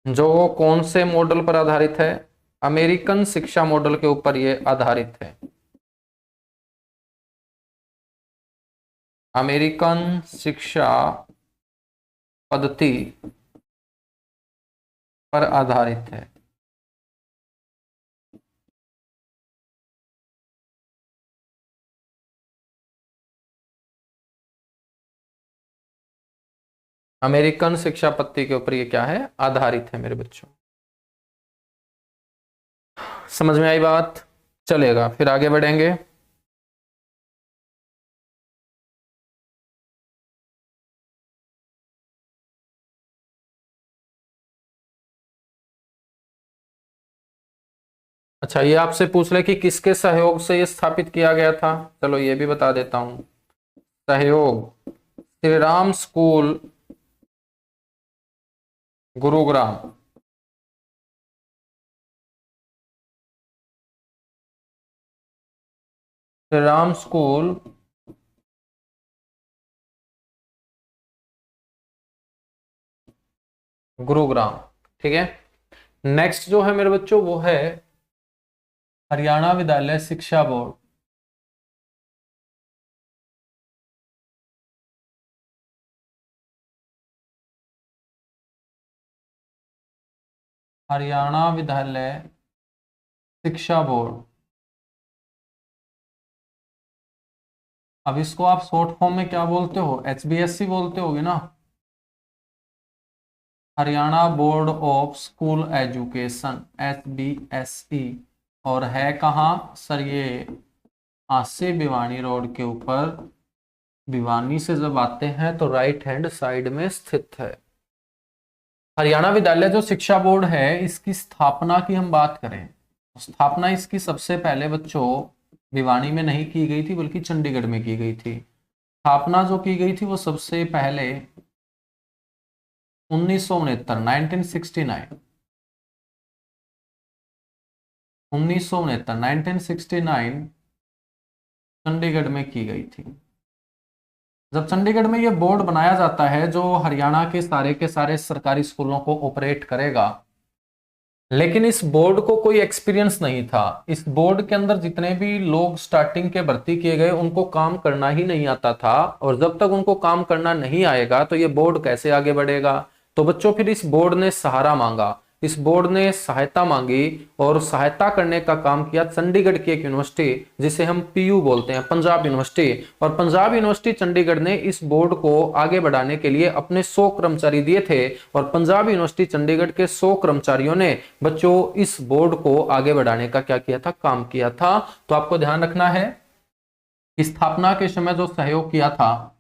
जो कौन से मॉडल पर आधारित है, अमेरिकन शिक्षा मॉडल के ऊपर ये आधारित है। अमेरिकन शिक्षा पद्धति पर आधारित है। अमेरिकन शिक्षा पद्धति के ऊपर ये क्या है, आधारित है मेरे बच्चों। समझ में आई बात? चलेगा, फिर आगे बढ़ेंगे। अच्छा, ये आपसे पूछ ले कि किसके सहयोग से ये स्थापित किया गया था, चलो ये भी बता देता हूं। सहयोग श्री राम स्कूल गुरुग्राम, श्री राम स्कूल गुरुग्राम, ठीक है। नेक्स्ट जो है मेरे बच्चों वो है हरियाणा विद्यालय शिक्षा बोर्ड। हरियाणा विद्यालय शिक्षा बोर्ड, अब इसको आप शॉर्ट फॉर्म में क्या बोलते हो, HBSC बोलते होगे ना, Haryana board of school education, HBSE। और है कहाँ सर ये, आसे भिवानी रोड के ऊपर, भिवानी से जब आते हैं तो राइट हैंड साइड में स्थित है। हरियाणा विद्यालय जो शिक्षा बोर्ड है, इसकी स्थापना की हम बात करें, स्थापना इसकी सबसे पहले बच्चों भिवानी में नहीं की गई थी बल्कि चंडीगढ़ में की गई थी। स्थापना जो की गई थी वो सबसे पहले 1969 1969 चंडीगढ़ में की गई थी। जब चंडीगढ़ में ये बोर्ड बनाया जाता है जो हरियाणा के सारे सरकारी स्कूलों को ऑपरेट करेगा, लेकिन इस बोर्ड को कोई एक्सपीरियंस नहीं था। इस बोर्ड के अंदर जितने भी लोग स्टार्टिंग के भर्ती किए गए उनको काम करना ही नहीं आता था, और जब तक उनको काम करना नहीं आएगा तो ये बोर्ड कैसे आगे बढ़ेगा। तो बच्चों फिर इस बोर्ड ने सहारा मांगा, इस बोर्ड ने सहायता मांगी, और सहायता करने का काम किया चंडीगढ़ की एक यूनिवर्सिटी जिसे हम पीयू बोलते हैं, पंजाब यूनिवर्सिटी। और पंजाब यूनिवर्सिटी चंडीगढ़ ने इस बोर्ड को आगे बढ़ाने के लिए अपने 100 कर्मचारी दिए थे, और पंजाब यूनिवर्सिटी चंडीगढ़ के 100 कर्मचारियों ने बच्चों इस बोर्ड को आगे बढ़ाने का क्या किया था, काम किया था। तो आपको ध्यान रखना है, स्थापना के समय जो सहयोग किया था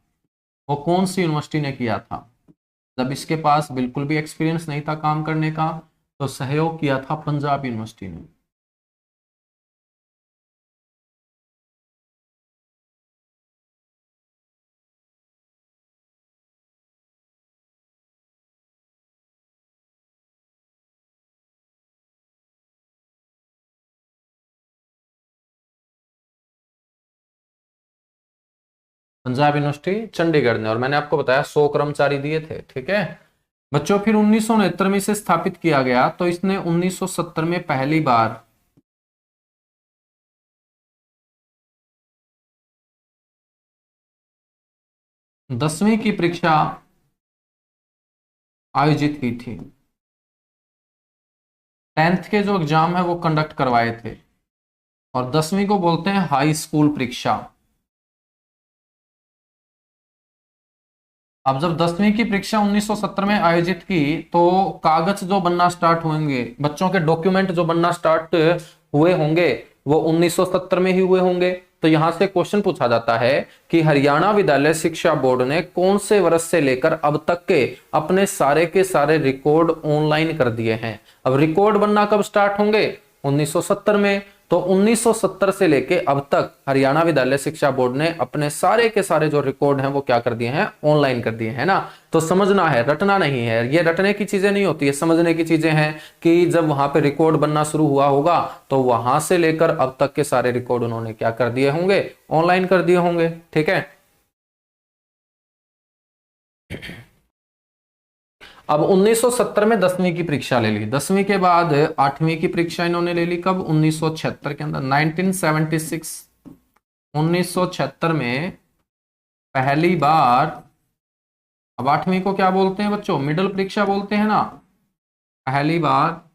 वो कौन सी यूनिवर्सिटी ने किया था। जब इसके पास बिल्कुल भी एक्सपीरियंस नहीं था काम करने का, तो सहयोग किया था पंजाब यूनिवर्सिटी ने। पंजाब यूनिवर्सिटी चंडीगढ़ ने, और मैंने आपको बताया 100 कर्मचारी दिए थे। ठीक है बच्चों, फिर 1969 में इसे स्थापित किया गया। तो इसने 1970 में पहली बार दसवीं की परीक्षा आयोजित की थी। 10th के जो एग्जाम है वो कंडक्ट करवाए थे, और 10वीं को बोलते हैं हाई स्कूल परीक्षा। अब जब 10वीं की परीक्षा 1970 में आयोजित की, तो कागज जो बनना स्टार्ट होंगे, बच्चों के डॉक्यूमेंट जो बनना स्टार्ट हुए होंगे वो 1970 में ही हुए होंगे। तो यहां से क्वेश्चन पूछा जाता है कि हरियाणा विद्यालय शिक्षा बोर्ड ने कौन से वर्ष से लेकर अब तक के अपने सारे के सारे रिकॉर्ड ऑनलाइन कर दिए हैं। अब रिकॉर्ड बनना कब स्टार्ट होंगे, 1970 में। तो 1970 से लेके अब तक हरियाणा विद्यालय शिक्षा बोर्ड ने अपने सारे के सारे जो रिकॉर्ड हैं वो क्या कर दिए हैं, ऑनलाइन कर दिए हैं ना। तो समझना है, रटना नहीं है, ये रटने की चीजें नहीं होती है, समझने की चीजें हैं कि जब वहां पे रिकॉर्ड बनना शुरू हुआ होगा तो वहां से लेकर अब तक के सारे रिकॉर्ड उन्होंने क्या कर दिए होंगे, ऑनलाइन कर दिए होंगे। ठीक है, अब 1970 में 10वीं की परीक्षा ले ली, 10वीं के बाद 8वीं की परीक्षा इन्होंने ले ली कब, 1976 के अंदर, 1976, 1976 में पहली बार। अब 8वीं को क्या बोलते हैं बच्चों, मिडिल परीक्षा बोलते हैं ना। पहली बार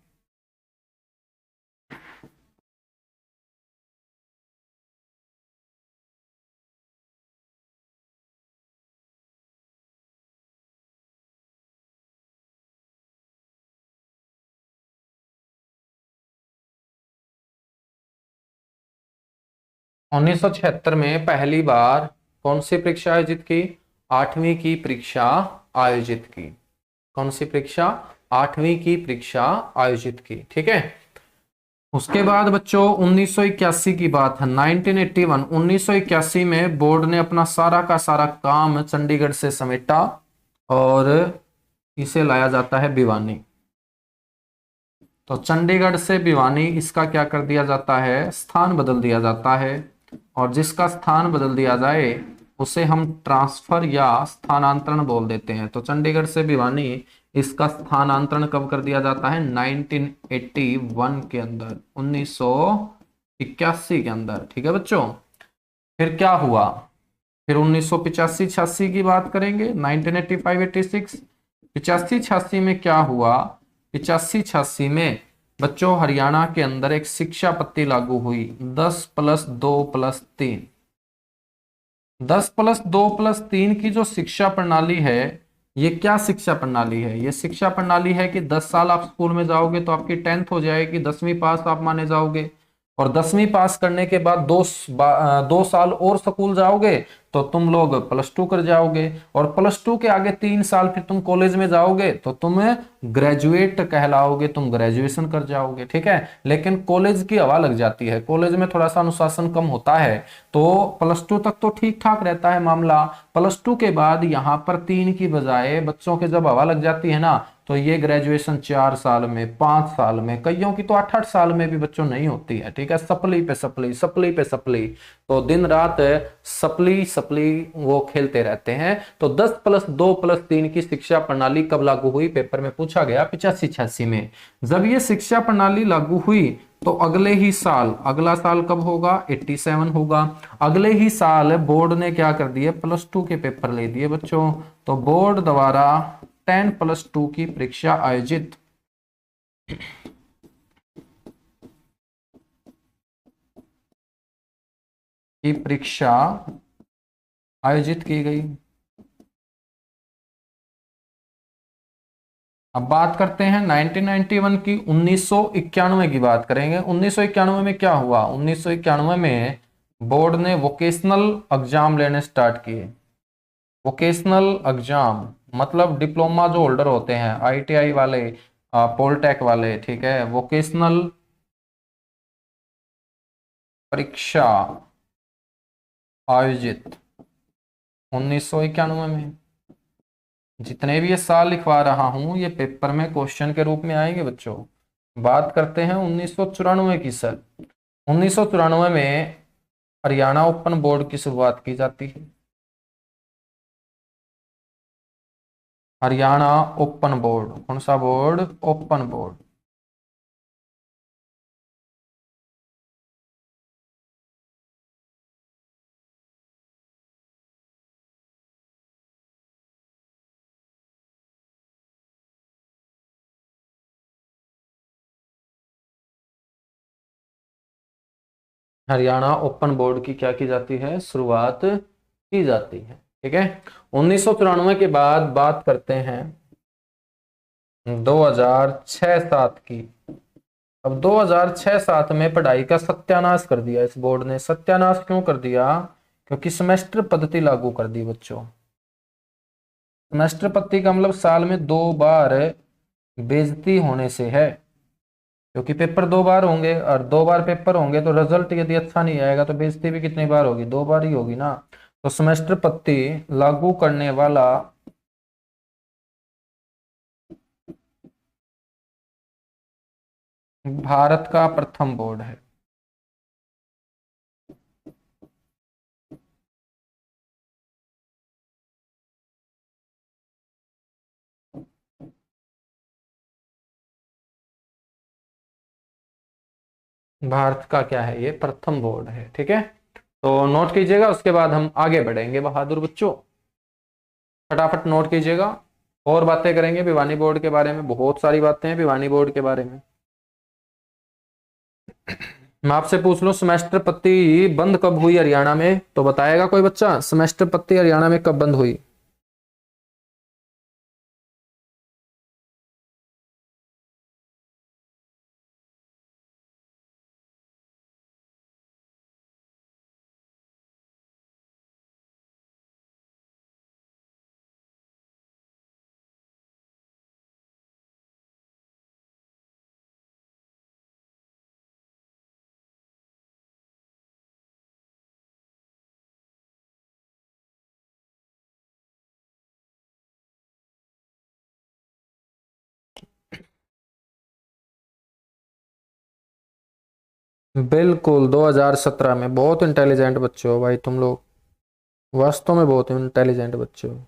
1976 में पहली बार कौन सी परीक्षा आयोजित की, 8वीं की परीक्षा आयोजित की। कौन सी परीक्षा, 8वीं की परीक्षा आयोजित की। ठीक है, उसके बाद बच्चों 1981 की बात है, 1981, 1981 में बोर्ड ने अपना सारा का सारा काम चंडीगढ़ से समेटा और इसे लाया जाता है भिवानी। तो चंडीगढ़ से भिवानी इसका क्या कर दिया जाता है, स्थान बदल दिया जाता है, और जिसका स्थान बदल दिया जाए उसे हम ट्रांसफर या स्थानांतरण बोल देते हैं। तो चंडीगढ़ से भिवानी इसका स्थानांतरण कब कर दिया जाता है, 1981 के अंदर, 1981 के अंदर। ठीक है बच्चों, फिर क्या हुआ, फिर 1985-86 की बात करेंगे, 1985-86, 85-86 में क्या हुआ, 85-86 में बच्चों हरियाणा के अंदर एक शिक्षा पत्ति लागू हुई, 10+2+3। 10+2+3 की जो शिक्षा प्रणाली है, ये क्या शिक्षा प्रणाली है, ये शिक्षा प्रणाली है कि 10 साल आप स्कूल में जाओगे तो आपकी 10th हो जाएगी, 10वीं पास आप माने जाओगे। और 10वीं पास करने के बाद 2 साल और स्कूल जाओगे तो तुम लोग +2 कर जाओगे, और +2 के आगे 3 साल फिर तुम कॉलेज में जाओगे तो तुम ग्रेजुएट कहलाओगे, तुम ग्रेजुएशन कर जाओगे। ठीक है, लेकिन कॉलेज की हवा लग जाती है, कॉलेज में थोड़ा सा अनुशासन कम होता है, तो +2 तक तो ठीक ठाक रहता है मामला। +2 के बाद यहाँ पर 3 की बजाय बच्चों के जब हवा लग जाती है ना, तो ये ग्रेजुएशन 4 साल में, 5 साल में, कईयों की तो 8-8 साल में भी बच्चों नहीं होती है। ठीक है, सप्ली पे सप्ली, सप्ली पे सप्ली, तो दिन रात सप्ली सप्ली वो खेलते रहते हैं। तो 10+2+3 की शिक्षा प्रणाली कब लागू हुई, पेपर में पूछा गया 85-86 में। जब ये शिक्षा प्रणाली लागू हुई तो अगले ही साल, अगला साल कब होगा, 87 होगा। अगले ही साल बोर्ड ने क्या कर दिए, +2 के पेपर ले दिए बच्चों। तो बोर्ड द्वारा 10+2 की परीक्षा आयोजित की परीक्षा आयोजित की गई। अब बात करते हैं 1991 की, 1991 की बात करेंगे। 1991 में क्या हुआ, 1991 में बोर्ड ने वोकेशनल एग्जाम लेने स्टार्ट किए। वोकेशनल एग्जाम मतलब डिप्लोमा जो होल्डर होते हैं, ITI वाले, पॉलिटेक वाले, ठीक है, वोकेशनल परीक्षा आयोजित 1991 में। जितने भी ये साल लिखवा रहा हूं ये पेपर में क्वेश्चन के रूप में आएंगे बच्चों। बात करते हैं 1994 की सर। 1994 में हरियाणा ओपन बोर्ड की शुरुआत की जाती है। हरियाणा ओपन बोर्ड, कौन सा board, open board. Haryana open board की क्या की जाती है, शुरुआत की जाती है। ठीक है, 1994 के बाद बात करते हैं 2006-07 की। अब 2006-07 में पढ़ाई का सत्यानाश कर दिया इस बोर्ड ने। सत्यानाश क्यों कर दिया, क्योंकि सेमेस्टर पद्धति लागू कर दी बच्चों। सेमेस्टर पद्धति का मतलब साल में 2 बार बेइज्जती होने से है, क्योंकि पेपर 2 बार होंगे, और 2 बार पेपर होंगे तो रिजल्ट यदि अच्छा नहीं आएगा तो बेइज्जती भी कितनी बार होगी, 2 बार ही होगी ना। तो सेमेस्टर पद्धति लागू करने वाला भारत का प्रथम बोर्ड है। भारत का क्या है, ये प्रथम बोर्ड है। ठीक है, तो नोट कीजिएगा, उसके बाद हम आगे बढ़ेंगे बहादुर बच्चों। फटाफट नोट कीजिएगा, और बातें करेंगे भिवानी बोर्ड के बारे में, बहुत सारी बातें हैं भिवानी बोर्ड के बारे में। मैं आपसे पूछ लूं सेमेस्टर पत्ती बंद कब हुई हरियाणा में, तो बताएगा कोई बच्चा, सेमेस्टर पत्ती हरियाणा में कब बंद हुई। बिल्कुल 2017 में। बहुत इंटेलिजेंट बच्चे हो भाई तुम लोग, वास्तव में बहुत इंटेलिजेंट बच्चे हो।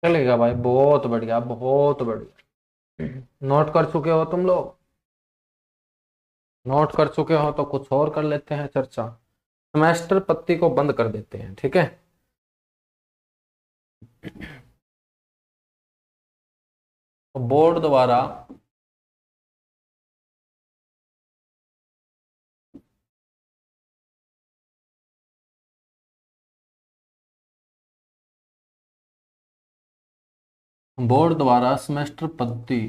चलेगा भाई, बहुत बढ़िया बहुत बढ़िया। नोट कर चुके हो तुम लोग? नोट कर चुके हो तो कुछ और कर लेते हैं चर्चा। सेमेस्टर पत्ती को बंद कर देते हैं, ठीक है। तो बोर्ड द्वारा सेमेस्टर पत्ती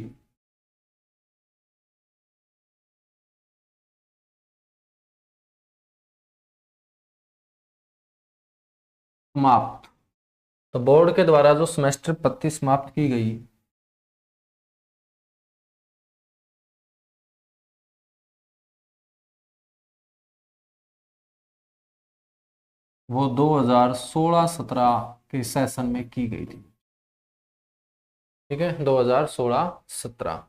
समाप्त। तो बोर्ड के द्वारा जो सेमेस्टर पत्ती समाप्त की गई, वो 2016-17 के सेशन में की गई थी, ठीक है, 2016-17।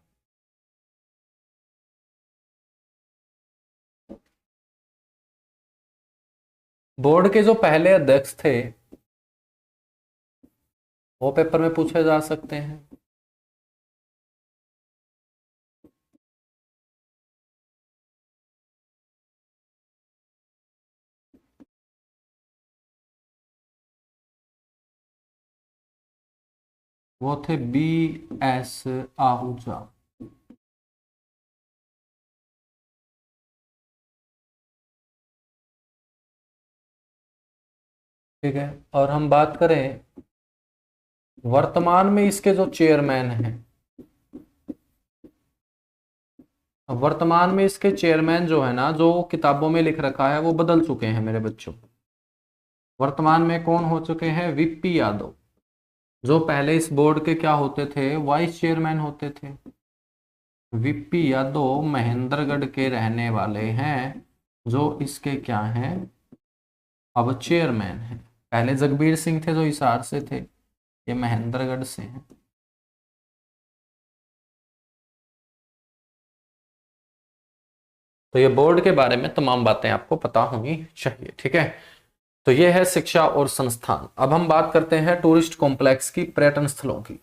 बोर्ड के जो पहले अध्यक्ष थे वो पेपर में पूछे जा सकते हैं। वो थे BS आहूजा। ठीक है, और हम बात करें वर्तमान में इसके जो चेयरमैन हैं, वर्तमान में इसके चेयरमैन जो है ना, जो किताबों में लिख रखा है वो बदल चुके हैं मेरे बच्चों। वर्तमान में कौन हो चुके हैं? VP यादव, जो पहले इस बोर्ड के क्या होते थे? वाइस चेयरमैन होते थे। VP यादव महेंद्रगढ़ के रहने वाले हैं, जो इसके क्या हैं? अब चेयरमैन हैं। पहले जगबीर सिंह थे जो हिसार से थे, ये महेंद्रगढ़ से हैं। तो ये बोर्ड के बारे में तमाम बातें आपको पता होनी चाहिए, ठीक है। तो ये है शिक्षा और संस्थान। अब हम बात करते हैं टूरिस्ट कॉम्प्लेक्स की, पर्यटन स्थलों की।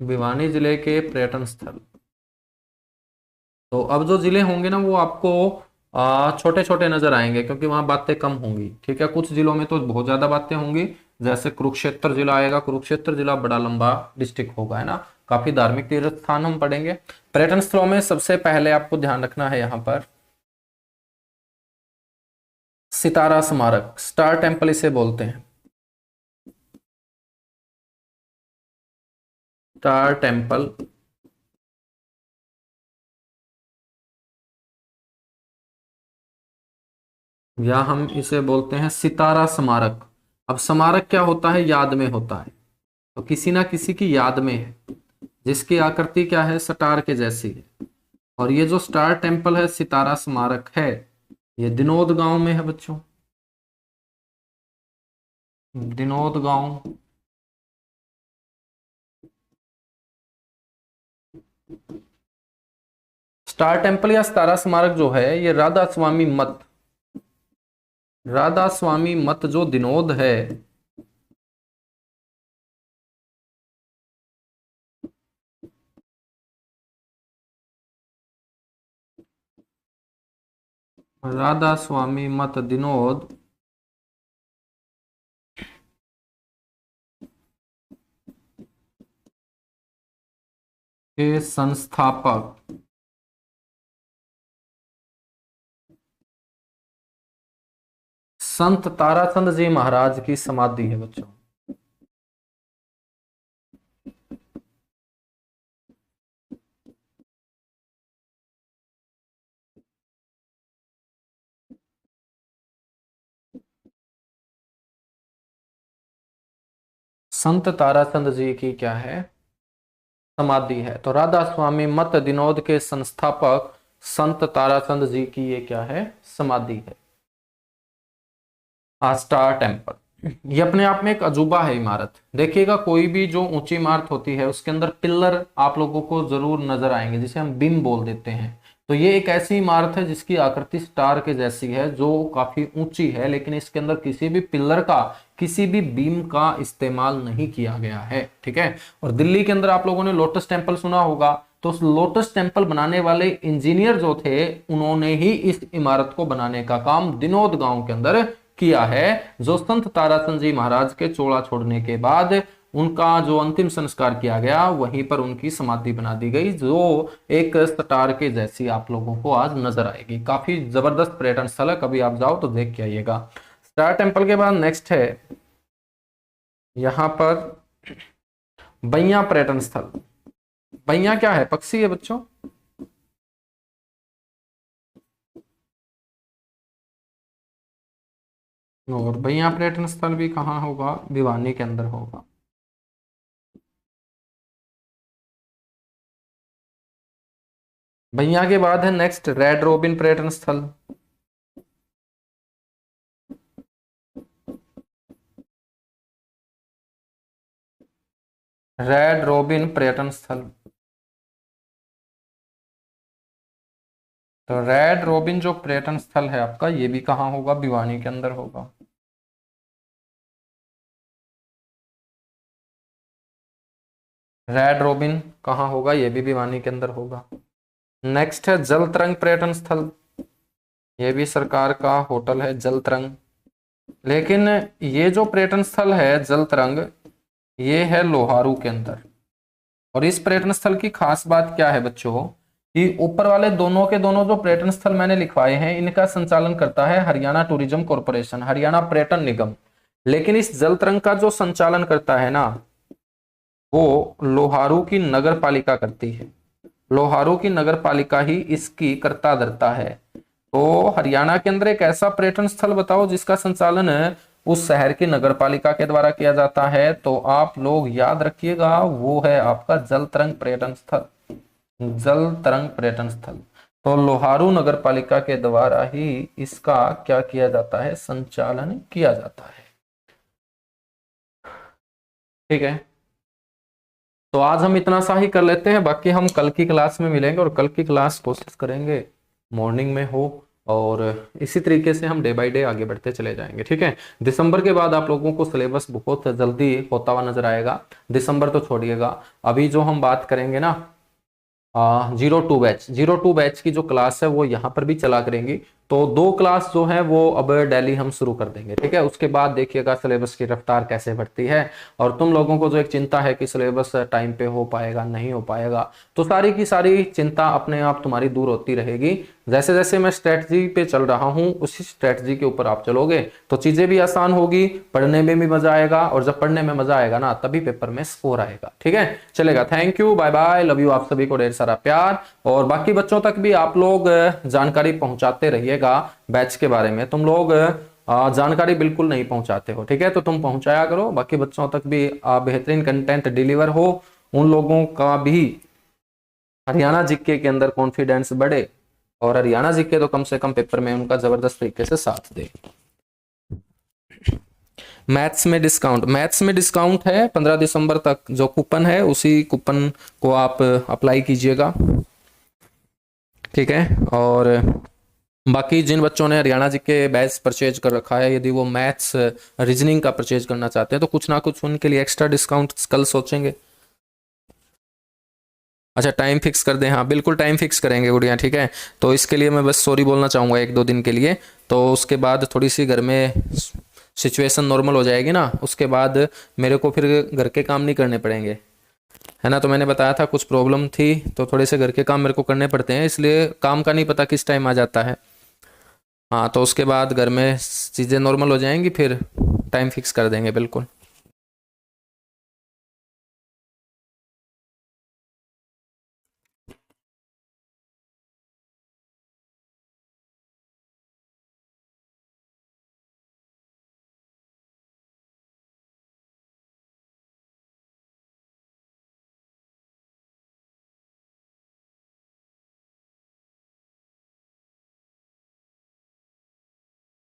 भिवानी जिले के पर्यटन स्थल। तो अब जो जिले होंगे ना वो आपको छोटे छोटे नजर आएंगे, क्योंकि वहां बातें कम होंगी, ठीक है। कुछ जिलों में तो बहुत ज्यादा बातें होंगी, जैसे कुरुक्षेत्र जिला आएगा। कुरुक्षेत्र जिला बड़ा लंबा डिस्ट्रिक्ट होगा, है ना। काफी धार्मिक तीर्थ स्थान हम पढ़ेंगे। पर्यटन स्थलों में सबसे पहले आपको ध्यान रखना है यहाँ पर सितारा स्मारक, स्टार टेम्पल इसे बोलते हैं। स्टार टेम्पल, या हम इसे बोलते हैं सितारा स्मारक। अब स्मारक क्या होता है? याद में होता है, तो किसी ना किसी की याद में है, जिसकी आकृति क्या है? स्टार के जैसी है। और ये जो स्टार टेम्पल है, सितारा स्मारक है, ये दिनोद गांव में है बच्चों। दिनोद गांव। स्टार टेम्पल या सितारा स्मारक जो है, ये राधा स्वामी मठ, राधा स्वामी मठ जो दिनोद है, राधा स्वामी मठ दिनोद के संस्थापक संत ताराचंद जी महाराज की समाधि है बच्चों। संत ताराचंद जी की क्या है? समाधि है। तो राधा स्वामी मठ दिनोद के संस्थापक संत ताराचंद जी की ये क्या है? समाधि है। स्टार टेम्पल, ये अपने आप में एक अजूबा है इमारत। देखिएगा, कोई भी जो ऊंची इमारत होती है उसके अंदर पिलर आप लोगों को जरूर नजर आएंगे, जिसे हम बीम बोल देते हैं। तो ये एक ऐसी इमारत है जिसकी आकृति स्टार के जैसी है, जो काफी ऊंची है, लेकिन इसके अंदर किसी भी पिलर का, किसी भी बीम का इस्तेमाल नहीं किया गया है। ठीक है। और दिल्ली के अंदर आप लोगों ने लोटस टेम्पल सुना होगा, तो उस लोटस टेम्पल बनाने वाले इंजीनियर जो थे, उन्होंने ही इस इमारत को बनाने का काम दिनोद गांव के अंदर किया है, जो संत ताराचंद जी महाराज के चोला छोड़ने के बाद उनका जो अंतिम संस्कार किया गया, वहीं पर उनकी समाधि बना दी गई, जो एक स्टार के जैसी आप लोगों को आज नजर आएगी। काफी जबरदस्त पर्यटन स्थल है, कभी आप जाओ तो देख के आइएगा। स्टार टेम्पल के बाद नेक्स्ट है यहां पर बैया पर्यटन स्थल। बैया क्या है? पक्षी है बच्चों। और बैया पर्यटन स्थल भी कहाँ होगा? भिवानी के अंदर होगा। बैया के बाद है नेक्स्ट रेड रोबिन पर्यटन स्थल। रेड रोबिन पर्यटन स्थल। तो रेड रोबिन जो पर्यटन स्थल है आपका, ये भी कहाँ होगा? भिवानी के अंदर होगा। रेड रोबिन कहाँ होगा? ये भी भिवानी के अंदर होगा। नेक्स्ट है जल तरंग पर्यटन स्थल। ये भी सरकार का होटल है, जल तरंग। लेकिन ये जो पर्यटन स्थल है जल तरंग, ये है लोहारू के अंदर। और इस पर्यटन स्थल की खास बात क्या है बच्चों, कि ऊपर वाले दोनों के दोनों जो पर्यटन स्थल मैंने लिखवाए हैं, इनका संचालन करता है हरियाणा टूरिज्म कॉरपोरेशन, हरियाणा पर्यटन निगम। लेकिन इस जल तरंग का जो संचालन करता है ना, वो लोहारू की नगर पालिका करती है। लोहारू की नगर पालिका ही इसकी कर्ता धर्ता है। तो हरियाणा के अंदर एक ऐसा पर्यटन स्थल बताओ जिसका संचालन उस शहर की नगर पालिका के द्वारा किया जाता है, तो आप लोग याद रखिएगा, वो है आपका जल तरंग पर्यटन स्थल। जल तरंग पर्यटन स्थल। तो लोहारू नगर पालिका के द्वारा ही इसका क्या किया जाता है? संचालन किया जाता है। ठीक है। तो आज हम इतना सा ही कर लेते हैं, बाकी हम कल की क्लास में मिलेंगे, और कल की क्लास कोशिश करेंगे मॉर्निंग में हो, और इसी तरीके से हम डे बाय डे आगे बढ़ते चले जाएंगे। ठीक है। दिसंबर के बाद आप लोगों को सिलेबस बहुत जल्दी होता हुआ नजर आएगा। दिसंबर तो छोड़िएगा, अभी जो हम बात करेंगे ना 02 बैच की जो क्लास है वो यहाँ पर भी चला करेंगी। तो 2 क्लास जो है वो अब डेली हम शुरू कर देंगे। ठीक है। उसके बाद देखिएगा सिलेबस की रफ्तार कैसे बढ़ती है। और तुम लोगों को जो एक चिंता है कि सिलेबस टाइम पे हो पाएगा नहीं हो पाएगा, तो सारी की सारी चिंता अपने आप तुम्हारी दूर होती रहेगी। जैसे जैसे मैं स्ट्रेटजी पे चल रहा हूँ, उसी स्ट्रेटजी के ऊपर आप चलोगे तो चीजें भी आसान होगी, पढ़ने में भी मजा आएगा, और जब पढ़ने में मजा आएगा ना, तभी पेपर में स्कोर आएगा। ठीक है। चलेगा। Thank you, bye bye, love you. आप सभी को ढेर सारा प्यार, और बाकी बच्चों तक भी आप लोग जानकारी पहुंचाते रहिएगा। बैच के बारे में तुम लोग जानकारी बिल्कुल नहीं पहुंचाते हो, ठीक है, तो तुम पहुंचाया करो, बाकी बच्चों तक भी बेहतरीन कंटेंट डिलीवर हो, उन लोगों का भी हरियाणा जीके के अंदर कॉन्फिडेंस बढ़े, और हरियाणा जीके तो कम से कम पेपर में उनका जबरदस्त तरीके से साथ दे। मैथ्स में डिस्काउंट है 15 दिसंबर तक। जो कूपन है उसी कूपन को आप अप्लाई कीजिएगा। ठीक है। और बाकी जिन बच्चों ने हरियाणा जी के बैच परचेज कर रखा है, यदि वो मैथ्स रीजनिंग का परचेज करना चाहते हैं, तो कुछ ना कुछ उनके लिए एक्स्ट्रा डिस्काउंट कल सोचेंगे। अच्छा, टाइम फिक्स कर दें? हाँ बिल्कुल, टाइम फिक्स करेंगे गुड़िया। ठीक है। तो इसके लिए मैं बस सॉरी बोलना चाहूँगा 1-2 दिन के लिए, तो उसके बाद थोड़ी सी घर में सिचुएशन नॉर्मल हो जाएगी ना, उसके बाद मेरे को फिर घर के काम नहीं करने पड़ेंगे, है ना। तो मैंने बताया था कुछ प्रॉब्लम थी, तो थोड़े से घर के काम मेरे को करने पड़ते हैं, इसलिए काम का नहीं पता किस टाइम आ जाता है। हाँ, तो उसके बाद घर में चीज़ें नॉर्मल हो जाएंगी, फिर टाइम फिक्स कर देंगे बिल्कुल।